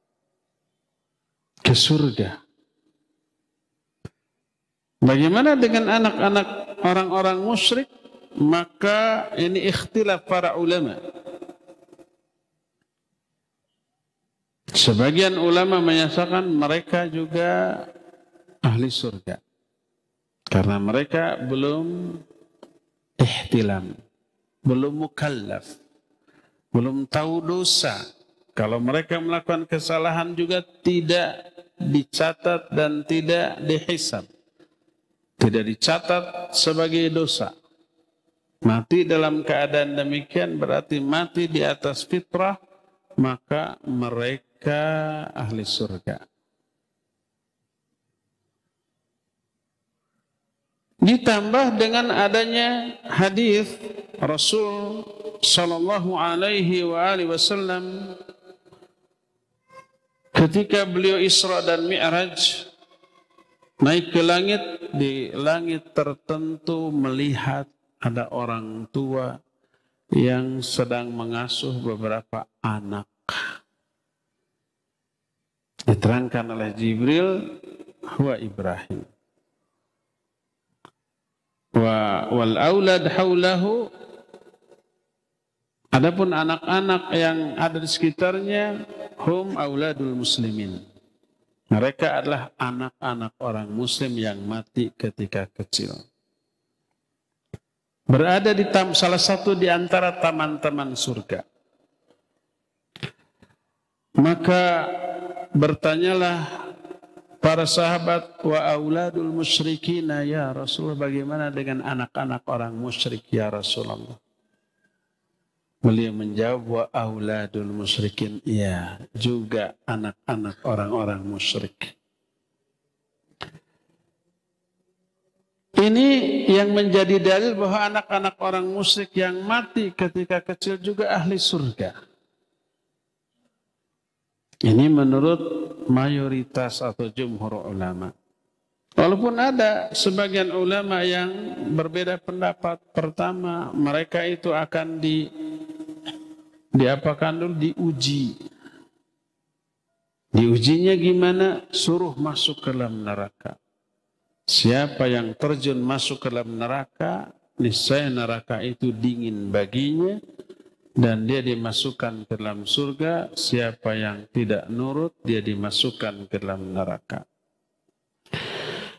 ke surga. Bagaimana dengan anak-anak orang-orang musyrik? Maka ini ikhtilaf para ulama. Sebagian ulama menyatakan mereka juga ahli surga. Karena mereka belum ihtilam, belum mukallaf, belum tahu dosa. Kalau mereka melakukan kesalahan juga tidak dicatat dan tidak dihisab. Tidak dicatat sebagai dosa. Mati dalam keadaan demikian berarti mati di atas fitrah, maka mereka ahli surga. Ditambah dengan adanya hadis Rasul sallallahu alaihi wasallam ketika beliau Isra dan Mi'raj naik ke langit, di langit tertentu melihat ada orang tua yang sedang mengasuh beberapa anak. Diterangkan oleh Jibril, huwa Ibrahim. Wal aulad haulahu, adapun anak-anak yang ada di sekitarnya, hum auladul muslimin. Mereka adalah anak-anak orang muslim yang mati ketika kecil. Berada di salah satu di antara taman-taman surga. Maka bertanyalah para sahabat, wa auladul musyrikina ya Rasulullah, bagaimana dengan anak-anak orang musyrik ya Rasulullah? Beliau menjawab, wa auladul musyrikin, ya juga anak-anak orang-orang musyrik. Ini yang menjadi dalil bahwa anak-anak orang musyrik yang mati ketika kecil juga ahli surga. Ini menurut mayoritas atau jumhur ulama. Walaupun ada sebagian ulama yang berbeda pendapat. Pertama, mereka itu akan diapakan dulu, diuji. Diujinya gimana? Suruh masuk ke dalam neraka. Siapa yang terjun masuk ke dalam neraka, niscaya neraka itu dingin baginya dan dia dimasukkan ke dalam surga. Siapa yang tidak nurut, dia dimasukkan ke dalam neraka.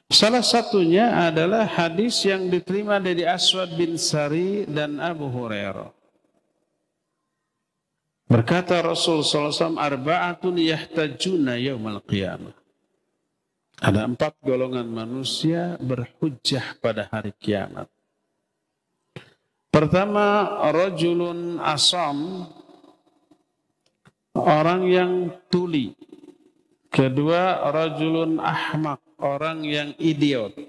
Salah satunya adalah hadis yang diterima dari Aswad bin Sari dan Abu Hurairah. Berkata Rasul SAW, arba'atun yahtajuna yaumal qiyamah. Ada 4 golongan manusia berhujjah pada hari kiamat. Pertama, rajulun asam, orang yang tuli. Kedua, rajulun ahmak, orang yang idiot.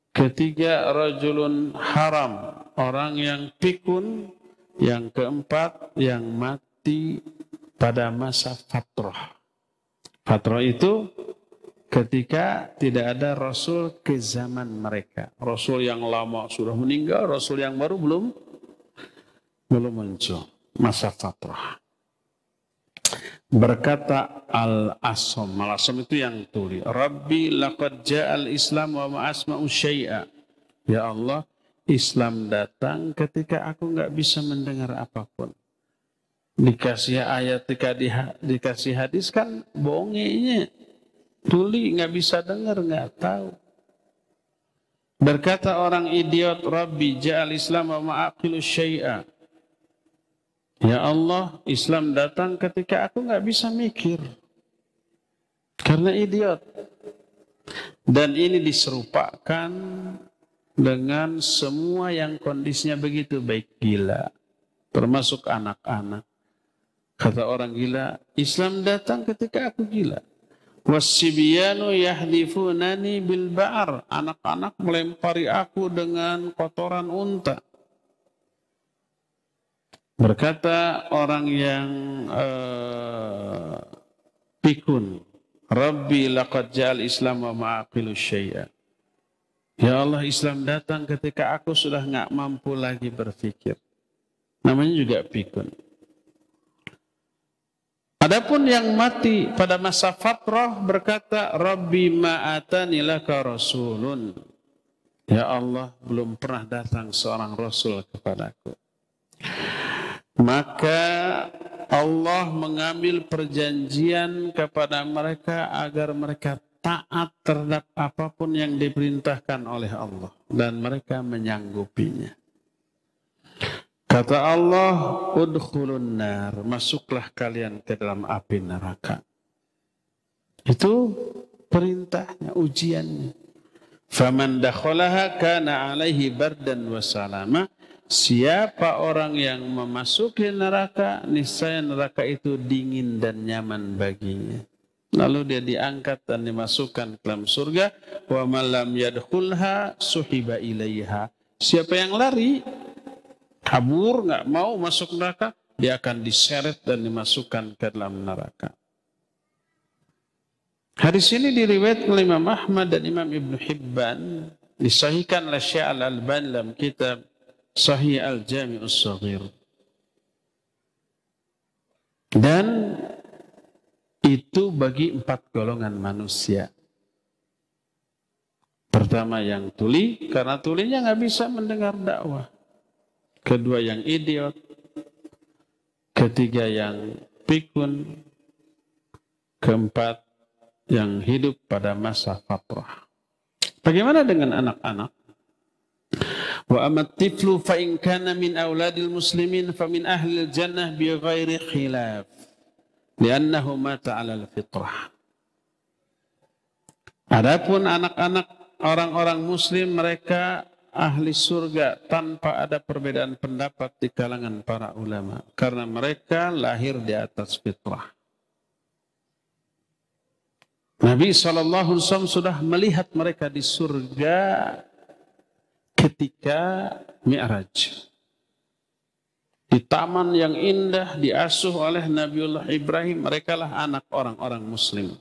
Ketiga, rajulun haram, orang yang pikun. Yang keempat, yang mati pada masa fatrah. Fatrah itu ketika tidak ada Rasul ke zaman mereka. Rasul yang lama sudah meninggal, Rasul yang baru belum muncul. Masa fatrah. Berkata Al-Asam. Al-Asam itu yang tuli. Rabbi laqad ja'al Islam wa ma'asma'u syai'a. Ya Allah, Islam datang ketika aku nggak bisa mendengar apapun. Dikasih ayat, dikasih hadis kan bongenya. Tuli, nggak bisa dengar, nggak tahu. Berkata orang idiot, Rabbi ja'al Islam wa ma'aqilu syai'a. Ya Allah, Islam datang ketika aku nggak bisa mikir. Karena idiot. Dan ini diserupakan dengan semua yang kondisinya begitu, baik gila, termasuk anak-anak. Kata orang gila, Islam datang ketika aku gila. Wassibyanu yahdifunani bil ba'ar. Anak-anak melempari aku dengan kotoran unta. Berkata orang yang pikun, Rabbi laqad ja'al Islam wa ma'aqilu syai'a. Ya Allah, Islam datang ketika aku sudah nggak mampu lagi berpikir. Namanya juga pikun. Adapun yang mati pada masa fatrah berkata, Rabbi ma'atani laka rasulun. Ya Allah, belum pernah datang seorang rasul kepadaku. Maka Allah mengambil perjanjian kepada mereka agar mereka taat terhadap apapun yang diperintahkan oleh Allah. Dan mereka menyanggupinya. Kata Allah, udkhulun nar, masuklah kalian ke dalam api neraka. Itu perintahnya, ujiannya. Faman dakhalaha kana alaihi bardan wa salama. Siapa orang yang memasuki neraka, niscaya neraka itu dingin dan nyaman baginya. Lalu dia diangkat dan dimasukkan ke dalam surga. Wa man lam yadkhulha suhiba ilaiha. Siapa yang lari, kabur, nggak mau masuk neraka, dia akan diseret dan dimasukkan ke dalam neraka. Hadis ini diriwayatkan oleh Imam Ahmad dan Imam Ibn Hibban, disahihkan oleh Syekh Al-Albani dalam kitab Sahih Al-Jami'us Shaghir. Dan itu bagi 4 golongan manusia. Pertama yang tuli, karena tulinya nggak bisa mendengar dakwah. Kedua yang idiot. Ketiga yang pikun. Keempat yang hidup pada masa fatrah. Bagaimana dengan anak-anak? Wa amat tiflu fa in kana min auladil muslimin fa min ahlil jannah bi ghairi khilaf. Li'annahu mata 'alal fitrah. Adapun anak-anak orang-orang muslim, mereka ahli surga tanpa ada perbedaan pendapat di kalangan para ulama. Karena mereka lahir di atas fitrah. Nabi SAW sudah melihat mereka di surga ketika Mi'raj. Di taman yang indah diasuh oleh Nabiullah Ibrahim. Mereka lah anak orang-orang muslim.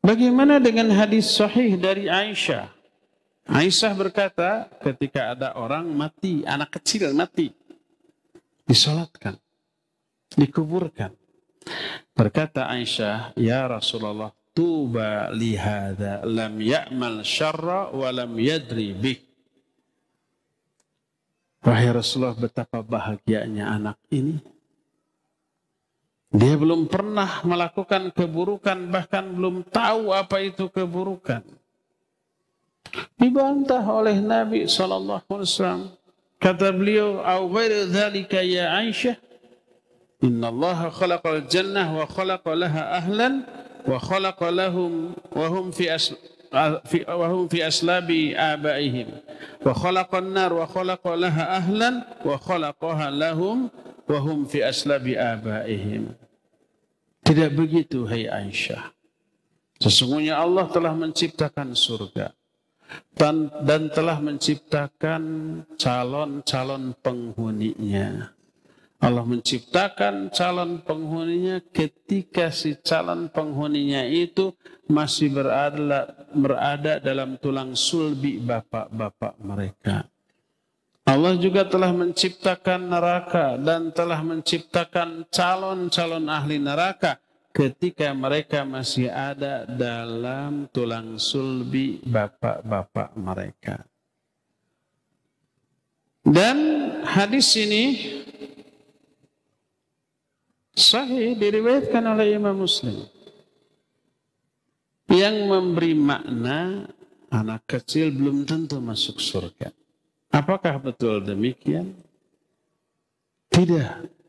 Bagaimana dengan hadis sahih dari Aisyah? Aisyah berkata, ketika ada orang mati, anak kecil mati, disolatkan, dikuburkan. Berkata Aisyah, ya Rasulullah, tuba lihada lam ya'mal syarra wa lam yadri bih. Wahai Rasulullah, betapa bahagianya anak ini. Dia belum pernah melakukan keburukan, bahkan belum tahu apa itu keburukan. Dibantah oleh Nabi SAW. Kata beliau, "Au ghairu dzalika ya Aisyah, inna Allah khalaqal jannah wa khalaqa laha ahlan wa khalaqa lahum wa hum fi aslabi abaihim wa khalaqan nar wa khalaqa laha ahlan wa khalaqaha lahum wa hum fi aslabi abaihim." Tidak begitu, hai Aisyah. Sesungguhnya Allah telah menciptakan surga dan telah menciptakan calon-calon penghuninya. Allah menciptakan calon penghuninya ketika si calon penghuninya itu masih berada dalam tulang sulbi bapak-bapak mereka. Allah juga telah menciptakan neraka dan telah menciptakan calon-calon ahli neraka ketika mereka masih ada dalam tulang sulbi bapak-bapak mereka. Dan hadis ini sahih diriwayatkan oleh Imam Muslim yang memberi makna anak kecil belum tentu masuk surga. Apakah betul demikian? Tidak.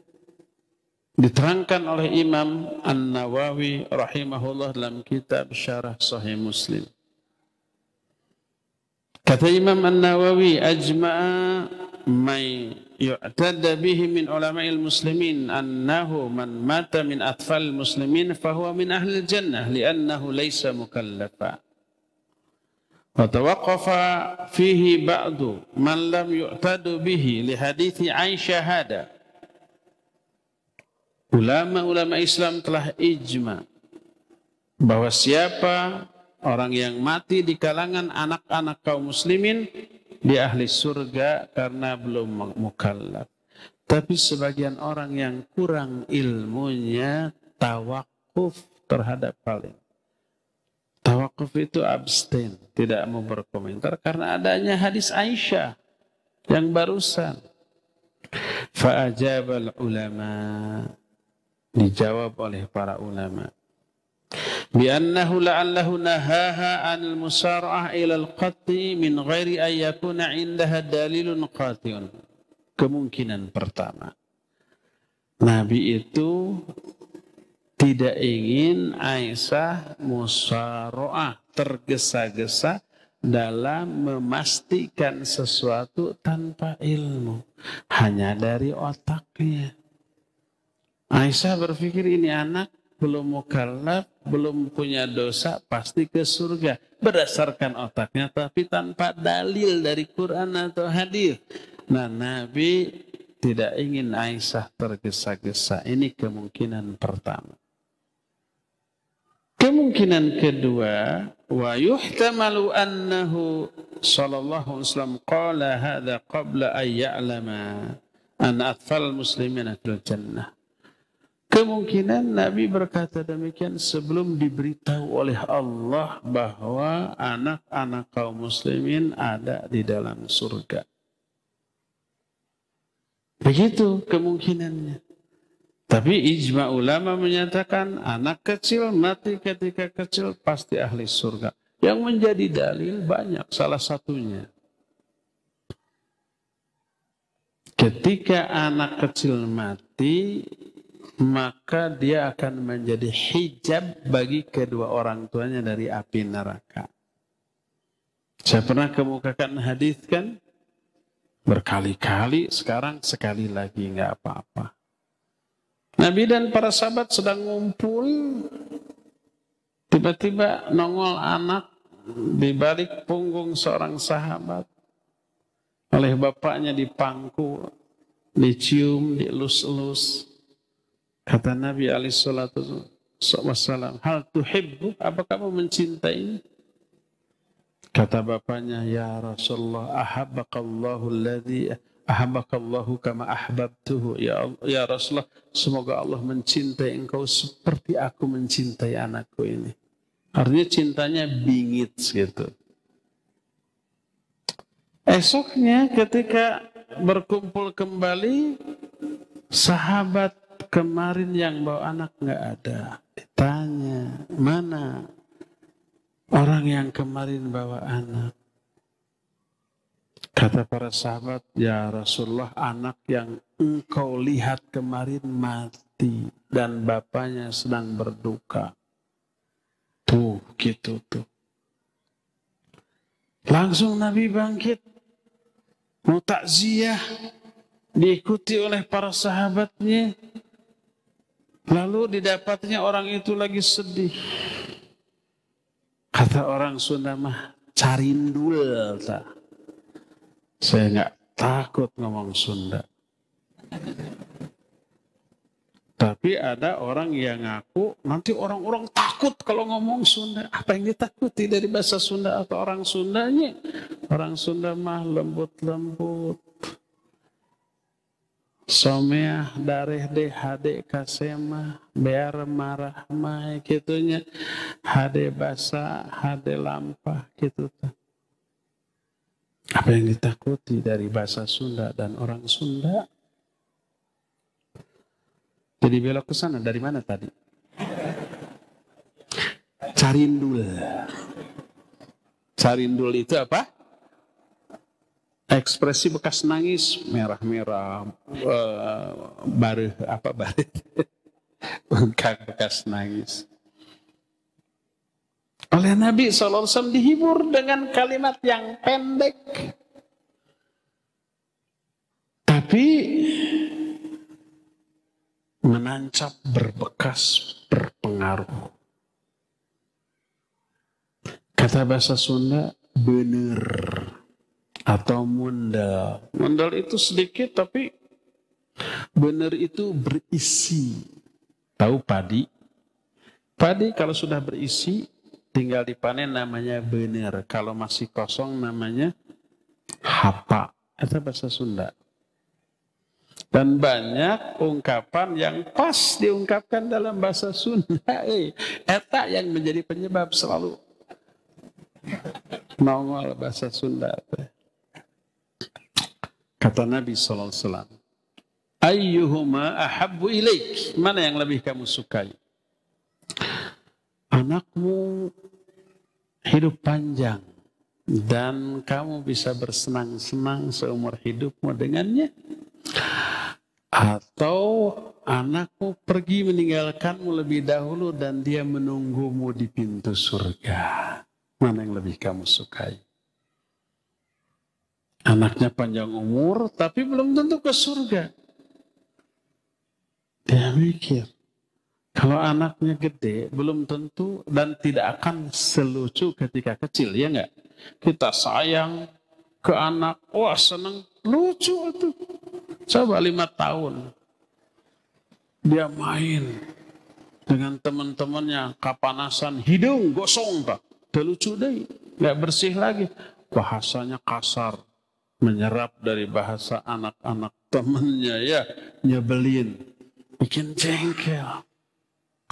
Diterangkan oleh Imam An-Nawawi rahimahullah dalam kitab Syarah Sahih Muslim. Kata Imam An-Nawawi, ajma'a may yu'tadda bihi min ulama'il muslimin annahu man mata min atfal muslimin fahuwa min ahli jannah li'annahu laysa mukallafa. Wa tawaqqafa fihi ba'du man lam yu'tadu bihi li hadithi Aisyah hada. Ulama-ulama Islam telah ijma bahwa siapa orang yang mati di kalangan anak-anak kaum muslimin dia ahli surga karena belum mukallaf. Tapi sebagian orang yang kurang ilmunya tawakuf terhadap hal ini. Tawakuf itu abstain, tidak mau berkomentar karena adanya hadis Aisyah yang barusan. Fa'ajabal ulama, dijawab oleh para ulama. Bi'annahu la'allahu nahaha 'anil musara'ah ila al-qat'i min ghairi an yakuna 'indaha dalilun qati'un. Kemungkinan pertama, Nabi itu tidak ingin Aisyah musara'ah, tergesa-gesa dalam memastikan sesuatu tanpa ilmu, hanya dari otaknya. Aisyah berpikir ini anak belum mukallaf, belum punya dosa, pasti ke surga. Berdasarkan otaknya, tapi tanpa dalil dari Quran atau hadis. Nah, Nabi tidak ingin Aisyah tergesa-gesa. Ini kemungkinan pertama. Kemungkinan kedua, wa yuhtamalu annahu sallallahu alaihi wasallam qala hadza qabla an ya'lama an atfal muslimina fil jannah. Kemungkinan Nabi berkata demikian sebelum diberitahu oleh Allah bahwa anak-anak kaum muslimin ada di dalam surga. Begitu kemungkinannya. Tapi ijma ulama menyatakan anak kecil mati ketika kecil pasti ahli surga. Yang menjadi dalil banyak, salah satunya. Ketika anak kecil mati, maka dia akan menjadi hijab bagi kedua orang tuanya dari api neraka. Saya pernah kemukakan hadis kan? Berkali-kali, sekarang sekali lagi nggak apa-apa. Nabi dan para sahabat sedang ngumpul, tiba-tiba nongol anak di balik punggung seorang sahabat. Oleh bapaknya dipangku, dicium, dielus-elus. Kata Nabi SAW, hal tuhibbu, apa kamu mencintai? Kata bapaknya, ya Rasulullah, ahabbakallahu kama ahbabtuhu. Ya Rasulullah, semoga Allah mencintai engkau seperti aku mencintai anakku ini. Artinya cintanya bingit gitu. Esoknya ketika berkumpul kembali, sahabat kemarin yang bawa anak nggak ada. Ditanya, mana orang yang kemarin bawa anak? Kata para sahabat, ya Rasulullah, anak yang engkau lihat kemarin mati dan bapaknya sedang berduka. Tuh, gitu tuh. Langsung Nabi bangkit, mau takziah, diikuti oleh para sahabatnya. Lalu didapatnya orang itu lagi sedih. Kata orang Sunda mah, carindul. Saya nggak takut ngomong Sunda. Tapi ada orang yang ngaku, nanti orang-orang takut kalau ngomong Sunda. Apa yang ditakuti dari bahasa Sunda atau orang Sundanya? Orang Sunda mah lembut-lembut. Someah dareh deh hade kasema bear marah mah gitunya hade basa hade lampah gitu tuh. Apa yang ditakuti dari bahasa Sunda dan orang Sunda? Jadi belok ke sana dari mana tadi? Carindul. Carindul itu apa? Ekspresi bekas nangis, merah-merah, bareh, apa bareh, bekas nangis. Oleh Nabi SAW dihibur dengan kalimat yang pendek. Tapi menancap, berbekas, berpengaruh. Kata bahasa Sunda, bener. Atau mundal. Mundal itu sedikit tapi benar itu berisi. Tahu padi? Padi kalau sudah berisi tinggal dipanen namanya bener. Kalau masih kosong namanya hapa. Itu bahasa Sunda. Dan banyak ungkapan yang pas diungkapkan dalam bahasa Sunda. Eta yang menjadi penyebab selalu nongol bahasa Sunda. Kata Nabi SAW, ayyuhuma ahabbu ilaik, mana yang lebih kamu sukai? Anakmu hidup panjang dan kamu bisa bersenang-senang seumur hidupmu dengannya, atau anakmu pergi meninggalkanmu lebih dahulu dan dia menunggumu di pintu surga? Mana yang lebih kamu sukai? Anaknya panjang umur, tapi belum tentu ke surga. Dia mikir, kalau anaknya gede, belum tentu dan tidak akan selucu ketika kecil, ya enggak? Kita sayang ke anak, wah senang, lucu itu. Coba 5 tahun, dia main dengan teman-temannya, kapanasan, hidung gosong, Pak. Udah lucu deh, nggak bersih lagi. Bahasanya kasar. Menyerap dari bahasa anak-anak temannya, ya nyebelin, bikin jengkel.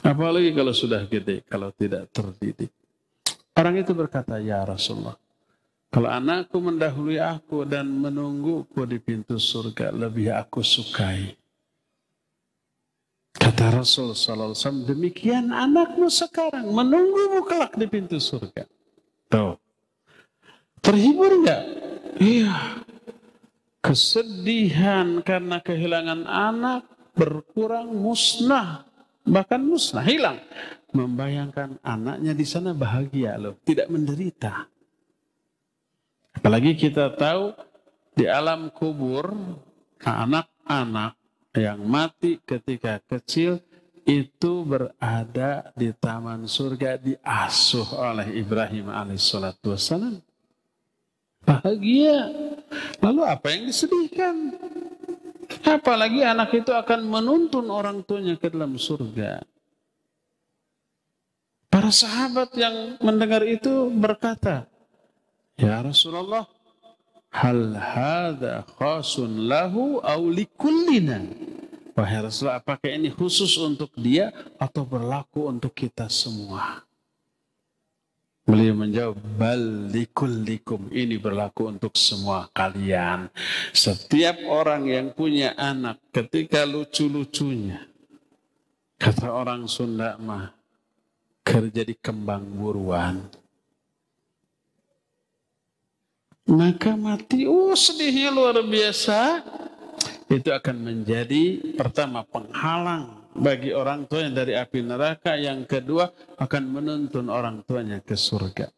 Apalagi kalau sudah gede, kalau tidak terdidik. Orang itu berkata, ya Rasulullah, kalau anakku mendahului aku dan menungguku di pintu surga, lebih aku sukai. Kata Rasul SAW, demikian anakmu sekarang menunggumu kelak di pintu surga. Tuh, terhibur nggak? Iya. Kesedihan karena kehilangan anak berkurang, musnah, bahkan musnah, hilang. Membayangkan anaknya di sana bahagia loh, tidak menderita. Apalagi kita tahu di alam kubur, anak-anak yang mati ketika kecil itu berada di taman surga, diasuh oleh Ibrahim alaihissalatu wassalam. Bahagia. Lalu apa yang disedihkan? Apalagi anak itu akan menuntun orang tuanya ke dalam surga. Para sahabat yang mendengar itu berkata, ya Rasulullah, hal hadza khasun lahu aw likullina? Wahai Rasulullah, apakah ini khusus untuk dia atau berlaku untuk kita semua? Beliau menjawab, bal likullikum, ini berlaku untuk semua kalian. Setiap orang yang punya anak, ketika lucu-lucunya, kata orang Sunda mah, kerja di kembang buruan, maka mati, sedihnya luar biasa. Itu akan menjadi pertama penghalang bagi orang tuanya dari api neraka, yang kedua akan menuntun orang tuanya ke surga.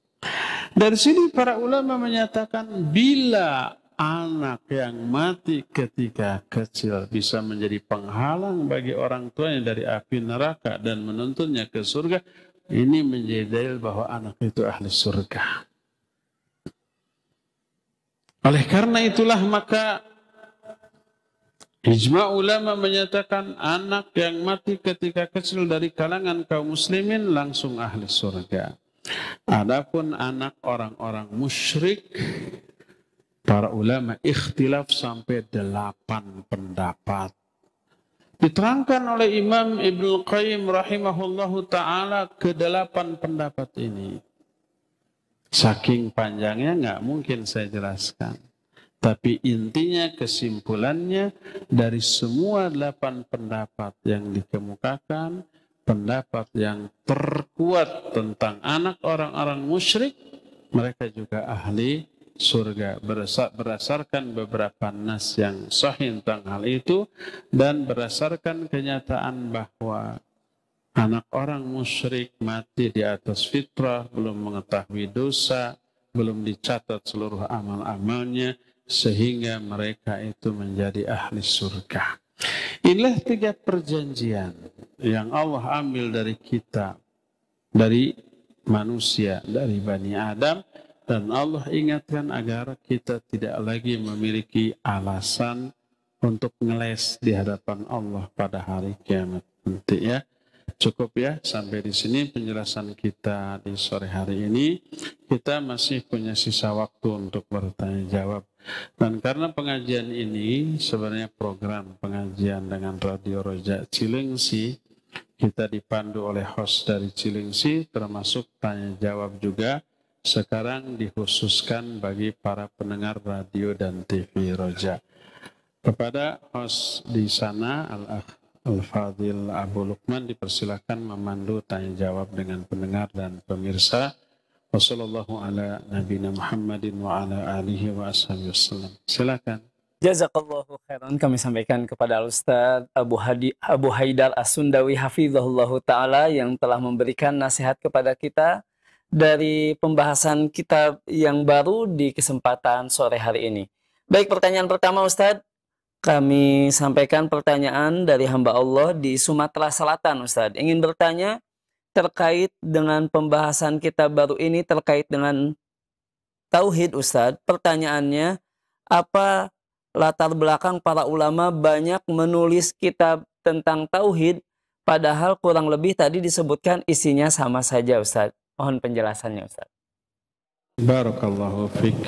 Dari sini para ulama menyatakan bila anak yang mati ketika kecil bisa menjadi penghalang bagi orang tuanya dari api neraka dan menuntunnya ke surga, ini menjadi dalil bahwa anak itu ahli surga. Oleh karena itulah maka ijma' ulama menyatakan anak yang mati ketika kecil dari kalangan kaum muslimin langsung ahli surga. Adapun anak orang-orang musyrik, para ulama ikhtilaf sampai 8 pendapat. Diterangkan oleh Imam Ibnu Qayyim rahimahullahu ta'ala ke-8 pendapat ini. Saking panjangnya nggak mungkin saya jelaskan. Tapi intinya, kesimpulannya, dari semua 8 pendapat yang dikemukakan, pendapat yang terkuat tentang anak orang-orang musyrik, mereka juga ahli surga. Berdasarkan beberapa nas yang sahih tentang hal itu, dan berdasarkan kenyataan bahwa anak orang musyrik mati di atas fitrah, belum mengetahui dosa, belum dicatat seluruh amal-amalnya, sehingga mereka itu menjadi ahli surga. Inilah 3 perjanjian yang Allah ambil dari kita, dari manusia, dari Bani Adam, dan Allah ingatkan agar kita tidak lagi memiliki alasan untuk ngeles di hadapan Allah pada hari kiamat nanti, ya. Cukup ya sampai di sini penjelasan kita di sore hari ini. Kita masih punya sisa waktu untuk bertanya jawab. Dan karena pengajian ini sebenarnya program pengajian dengan Radio Roja Cilengsi, kita dipandu oleh host dari Cilengsi, termasuk tanya jawab juga. Sekarang dikhususkan bagi para pendengar radio dan TV Roja. Kepada host di sana, Al-Fadhil Abu Lukman, dipersilakan memandu tanya jawab dengan pendengar dan pemirsa. Wassallallahu ala nabiyina Muhammadin wa ala alihi wa ashabihi wasallam. Silakan. Jazakallahu khairan, kami sampaikan kepada Ustaz Abu Haidar As-Sundawi hafizahullahu taala yang telah memberikan nasihat kepada kita dari pembahasan kitab yang baru di kesempatan sore hari ini. Baik, pertanyaan pertama Ustaz. Kami sampaikan pertanyaan dari hamba Allah di Sumatera Selatan, Ustadz. Ingin bertanya terkait dengan pembahasan kitab baru ini terkait dengan Tauhid, Ustadz. Pertanyaannya, apa latar belakang para ulama banyak menulis kitab tentang Tauhid, padahal kurang lebih tadi disebutkan isinya sama saja, Ustadz. Mohon penjelasannya, Ustadz. Barakallahu fiik.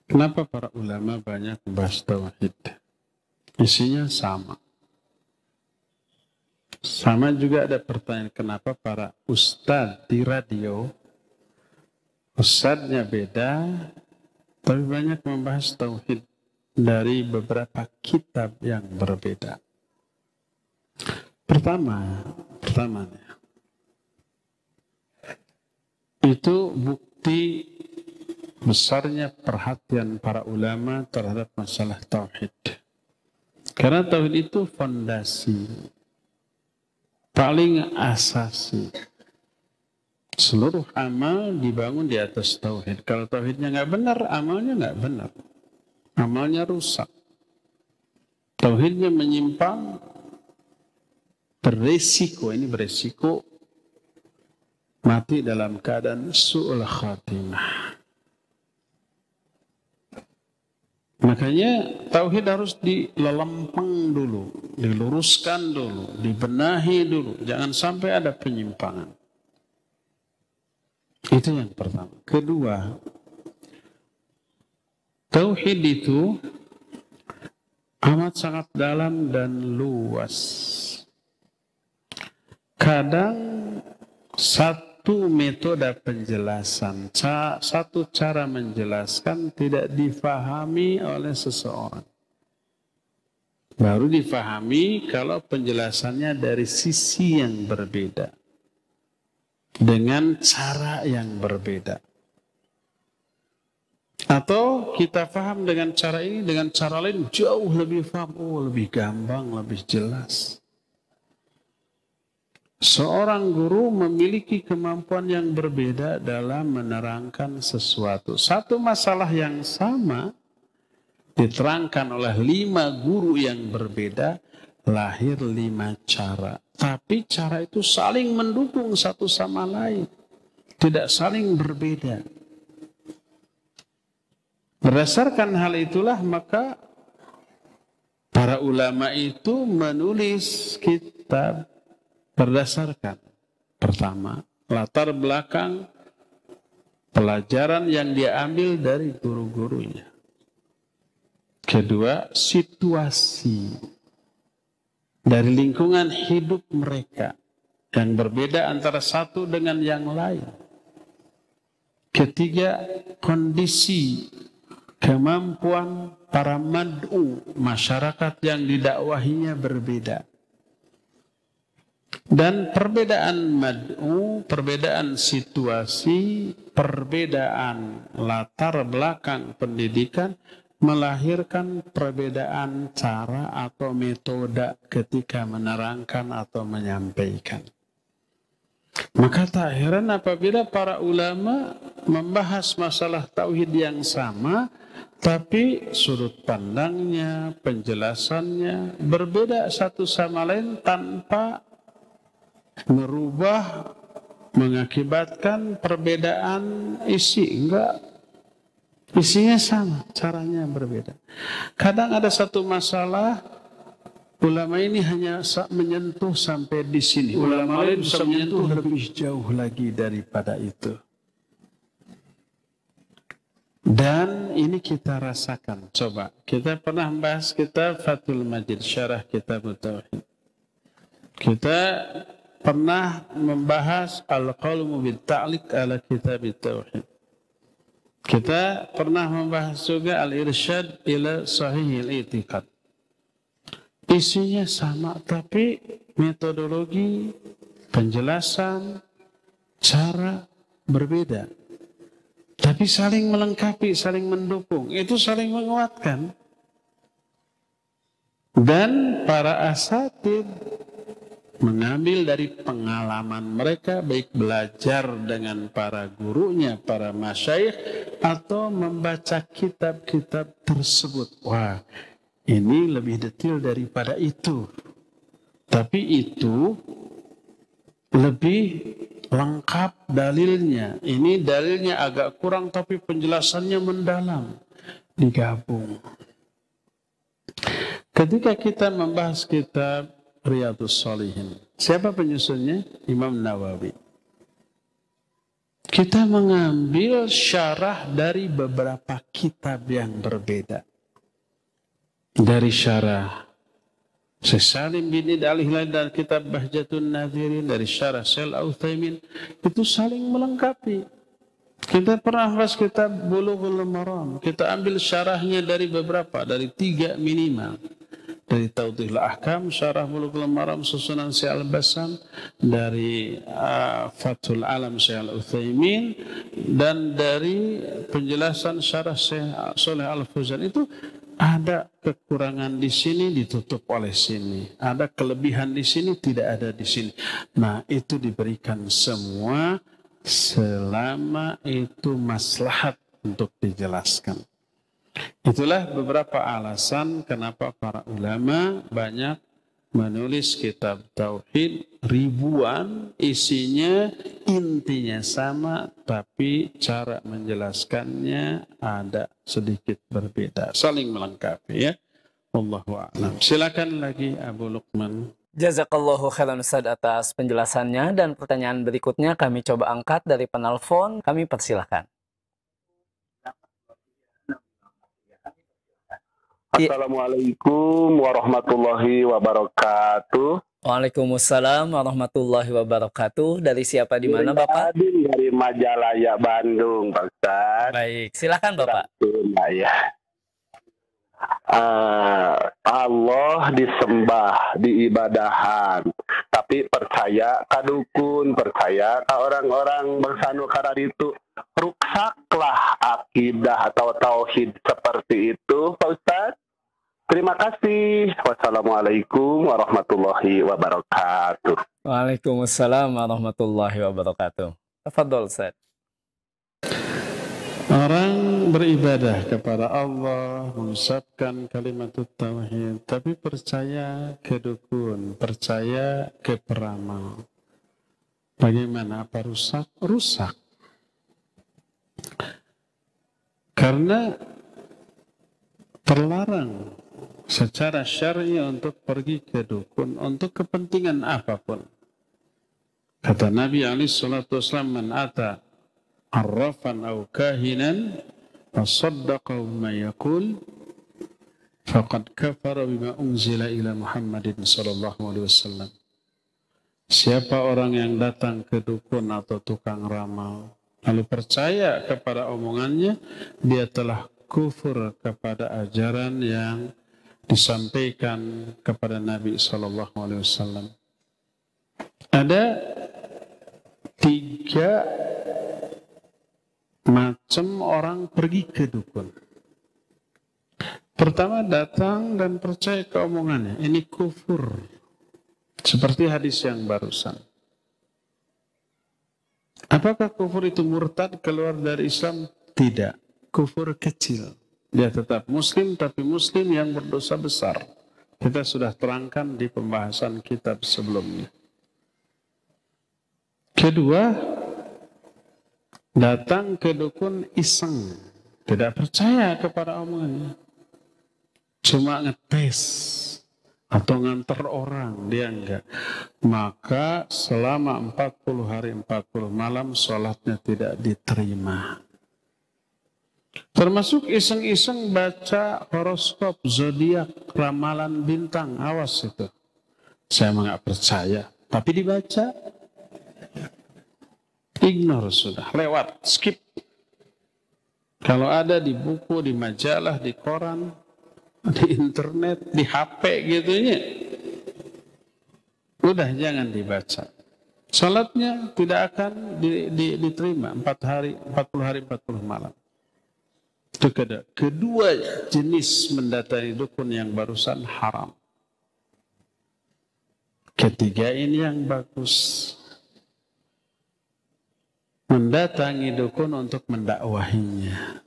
Kenapa para ulama banyak membahas tauhid? Isinya sama. Sama juga ada pertanyaan, kenapa para ustadz di radio, ustadznya beda, tapi banyak membahas tauhid dari beberapa kitab yang berbeda. Pertamanya, itu bukti besarnya perhatian para ulama terhadap masalah tauhid. Karena tauhid itu fondasi paling asasi. Seluruh amal dibangun di atas tauhid. Kalau tauhidnya nggak benar, amalnya nggak benar. Amalnya rusak. Tauhidnya menyimpang, beresiko mati dalam keadaan su'ul khatimah. Makanya tauhid harus dilelempeng dulu, diluruskan dulu, dibenahi dulu. Jangan sampai ada penyimpangan. Itu yang pertama. Kedua, tauhid itu amat sangat dalam dan luas. Kadang satu metode penjelasan, satu cara menjelaskan tidak difahami oleh seseorang. Baru difahami kalau penjelasannya dari sisi yang berbeda. Dengan cara yang berbeda. Atau kita paham dengan cara ini, dengan cara lain jauh lebih paham, lebih gampang, lebih jelas. Seorang guru memiliki kemampuan yang berbeda dalam menerangkan sesuatu. Satu masalah yang sama diterangkan oleh 5 guru yang berbeda, lahir 5 cara. Tapi cara itu saling mendukung satu sama lain. Tidak saling berbeda. Berdasarkan hal itulah maka para ulama itu menulis kitab berdasarkan pertama latar belakang pelajaran yang dia ambil dari guru-gurunya. Kedua, situasi dari lingkungan hidup mereka yang berbeda antara satu dengan yang lain. Ketiga, kondisi kemampuan para mad'u, masyarakat yang didakwahinya berbeda. Dan perbedaan mad'u, perbedaan situasi, perbedaan latar belakang pendidikan melahirkan perbedaan cara atau metode ketika menerangkan atau menyampaikan. Maka tak heran apabila para ulama membahas masalah tauhid yang sama, tapi sudut pandangnya, penjelasannya berbeda satu sama lain tanpa merubah, mengakibatkan perbedaan isi. Enggak, isinya sama, caranya berbeda. Kadang ada satu masalah ulama ini hanya menyentuh sampai di sini. Ulama lain bisa menyentuh lebih jauh lagi daripada itu. Dan ini kita rasakan. Coba, kita pernah membahas kitab Fathul Majid, syarah kitab Tauhid. Kita pernah membahas Al-Qalmu Bil-Ta'liq ala kitab Tauhid. Kita pernah membahas juga Al-Irsyad ila Sahihil I'tiqad. Isinya sama, tapi metodologi, penjelasan, cara berbeda. Tapi saling melengkapi, saling mendukung. Itu saling menguatkan. Dan para asatid mengambil dari pengalaman mereka, baik belajar dengan para gurunya, para masyayikh, atau membaca kitab-kitab tersebut. Wah, ini lebih detail daripada itu. Tapi itu lebih lengkap dalilnya. Ini dalilnya agak kurang, tapi penjelasannya mendalam. Digabung. Ketika kita membahas kitab Riyadhus Shalihin, siapa penyusunnya? Imam Nawawi. Kita mengambil syarah dari beberapa kitab yang berbeda. Dari syarah Syekh Salim bin Id Al-Hilali dan kitab Bahjatun Nadhirin, dari syarah Syekh Al-Utsaimin, itu saling melengkapi. Kita pernah bahas kitab Bulughul Maram, kita ambil syarahnya dari beberapa, dari 3 minimal. Dari Tawdihul Ahkam, syarah Bulughul Maram susunan Syekh Al-Bassam, dari Fathul Alam Syekh Al-Utsaimin, dan dari penjelasan syarah Syekh Shalih Al-Fauzan. Itu ada kekurangan di sini, ditutup oleh sini. Ada kelebihan di sini, tidak ada di sini. Nah, itu diberikan semua selama itu maslahat untuk dijelaskan. Itulah beberapa alasan kenapa para ulama banyak menulis kitab tauhid, ribuan, isinya intinya sama, tapi cara menjelaskannya ada sedikit berbeda, saling melengkapi ya. Wallahu a'lam. Silakan lagi Abu Luqman. Jazakallahu khairan Ustaz atas penjelasannya, dan pertanyaan berikutnya kami coba angkat dari penelpon. Kami persilahkan. Assalamualaikum warahmatullahi wabarakatuh. Waalaikumsalam warahmatullahi wabarakatuh. Dari siapa, di mana Bapak? Dari Majalaya, Bandung, Pak Ustaz. Baik, silakan Bapak. Ya. Allah disembah, diibadahan, tapi percaya ka dukun, percaya ka orang-orang bersanu karar itu, ruksaklah akidah atau tauhid seperti itu, Pak Ustaz. Terima kasih. Wassalamualaikum warahmatullahi wabarakatuh. Waalaikumsalam warahmatullahi wabarakatuh. Tafadhol Ustaz. Orang beribadah kepada Allah, mengucapkan kalimat tauhid, tapi percaya ke dukun, percaya ke peramal. Bagaimana? Apa rusak? Rusak. Karena terlarang secara syar'i untuk pergi ke dukun untuk kepentingan apapun. Kata Nabi SAW, man ata arrafan aw kahinan fasaddaqahu bima yaqul faqad kafara bima unzila ila Muhammadin sallallahu alaihi wasallam. Siapa orang yang datang ke dukun atau tukang ramal lalu percaya kepada omongannya, dia telah kufur kepada ajaran yang disampaikan kepada Nabi sallallahu alaihi wasallam. Ada 3 macam orang pergi ke dukun. Pertama, datang dan percaya ke omongannya. Ini kufur. Seperti hadis yang barusan. Apakah kufur itu murtad, keluar dari Islam? Tidak. Kufur kecil. Dia tetap muslim, tapi muslim yang berdosa besar. Kita sudah terangkan di pembahasan kitab sebelumnya. Kedua, datang ke dukun iseng, tidak percaya kepada omongannya, cuma ngetes atau nganter orang, dia enggak. Maka selama 40 hari 40 malam sholatnya tidak diterima. Termasuk iseng-iseng baca horoskop, zodiak, ramalan bintang, awas itu. Saya nggak percaya, tapi dibaca, ignore sudah, lewat, skip. Kalau ada di buku, di majalah, di koran, di internet, di HP gitu ya, udah jangan dibaca. Salatnya tidak akan diterima 40 hari 40 malam. Itu kedua jenis mendatangi dukun yang barusan haram. Ketiga ini yang bagus. Mendatangi dukun untuk mendakwahinya.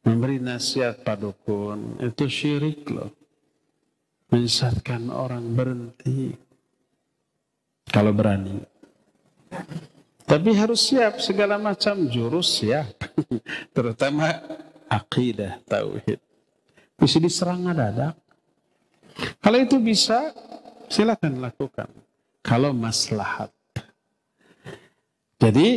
Memberi nasihat pada dukun. Itu syirik loh. Menyesatkan orang, berhenti. Kalau berani. Tapi harus siap segala macam jurus siap. Terutama akidah, tauhid. Bisa diserang dadak. Kalau itu bisa, silakan lakukan. Kalau maslahat. Jadi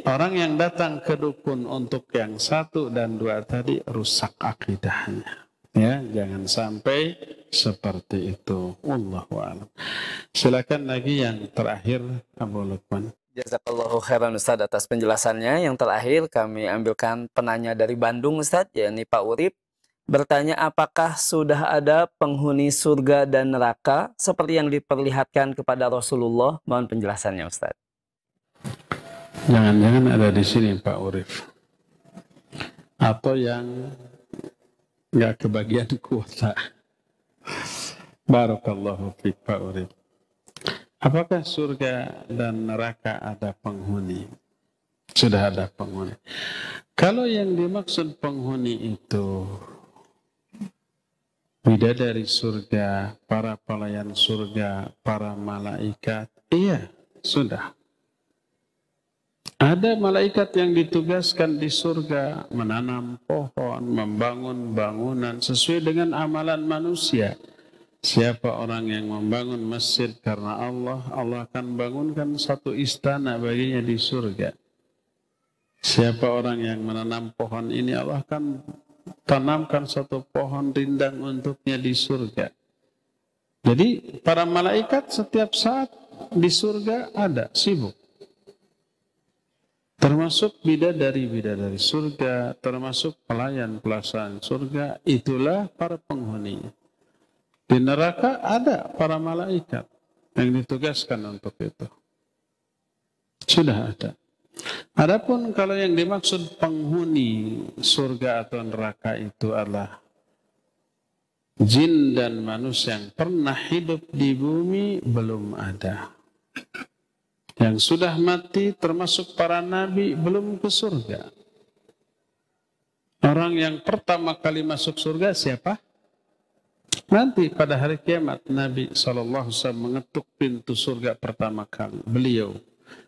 orang yang datang ke dukun untuk yang 1 dan 2 tadi rusak akidahnya. Ya, jangan sampai seperti itu. Wallahu a'lam. Silakan lagi yang terakhir, Abu Lukman. Jazakallahu khairan Ustaz atas penjelasannya. Yang terakhir kami ambilkan penanya dari Bandung Ustaz, yakni Pak Urip. Bertanya, apakah sudah ada penghuni surga dan neraka seperti yang diperlihatkan kepada Rasulullah? Mohon penjelasannya Ustaz. Jangan-jangan ada di sini Pak Urif. Atau yang nggak kebagian kuota. Barakallahu fiik Pak Urif. Apakah surga dan neraka ada penghuni? Sudah ada penghuni. Kalau yang dimaksud penghuni itu bidadari surga, para pelayan surga, para malaikat, iya, sudah. Ada malaikat yang ditugaskan di surga menanam pohon, membangun bangunan sesuai dengan amalan manusia. Siapa orang yang membangun masjid karena Allah, Allah akan bangunkan satu istana baginya di surga. Siapa orang yang menanam pohon ini, Allah akan tanamkan satu pohon rindang untuknya di surga. Jadi para malaikat setiap saat di surga ada, sibuk. Termasuk bidadari surga, termasuk pelayan surga, itulah para penghuni. Di neraka ada para malaikat yang ditugaskan untuk itu. Sudah ada. Adapun kalau yang dimaksud penghuni surga atau neraka itu adalah jin dan manusia yang pernah hidup di bumi, belum ada. Yang sudah mati termasuk para nabi belum ke surga. Orang yang pertama kali masuk surga siapa? Nanti pada hari kiamat Nabi SAW mengetuk pintu surga pertama kali. Beliau.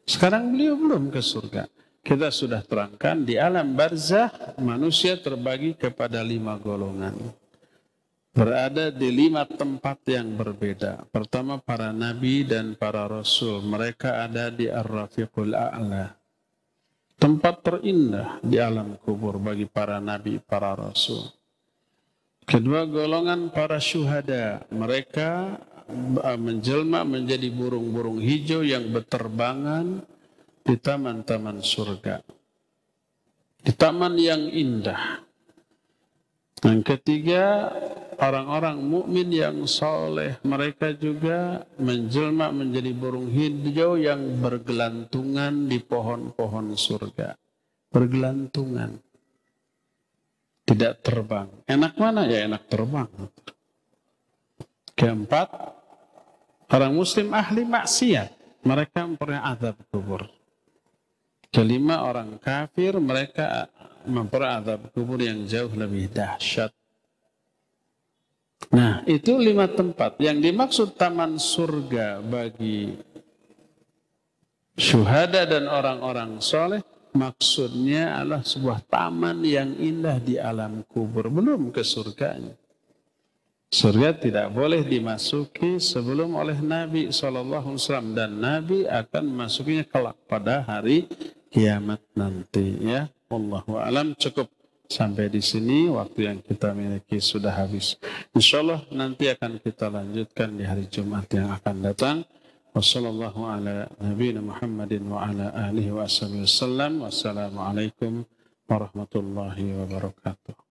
Sekarang beliau belum ke surga. Kita sudah terangkan di alam barzakh manusia terbagi kepada 5 golongan. Berada di 5 tempat yang berbeda. Pertama para nabi dan para rasul. Mereka ada di Ar-Rafiqul A'la. Tempat terindah di alam kubur bagi para nabi, para rasul. Kedua golongan para syuhada. Mereka menjelma menjadi burung-burung hijau yang berterbangan di taman-taman surga. Di taman yang indah. Yang ketiga, orang-orang mukmin yang soleh, mereka juga menjelma menjadi burung hijau yang bergelantungan di pohon-pohon surga. Bergelantungan. Tidak terbang. Enak mana ya? Enak terbang. Keempat, orang muslim ahli maksiat. Mereka mempunyai azab kubur. Kelima, orang kafir, mereka memperoleh azab kubur yang jauh lebih dahsyat. Nah, itu 5 tempat. Yang dimaksud taman surga bagi syuhada dan orang-orang soleh, maksudnya adalah sebuah taman yang indah di alam kubur. Belum ke surganya. Surga tidak boleh dimasuki sebelum oleh Nabi SAW, dan Nabi akan masukinya kelak pada hari kiamat nanti. Ya, wallahu a'lam. Cukup sampai di sini, waktu yang kita miliki sudah habis. Insyaallah nanti akan kita lanjutkan di hari Jumat yang akan datang. Wassallallahu ala nabiyina Muhammadin wa ala alihi wa sahbihi wasallam. Wassalamualaikum warahmatullahi wabarakatuh.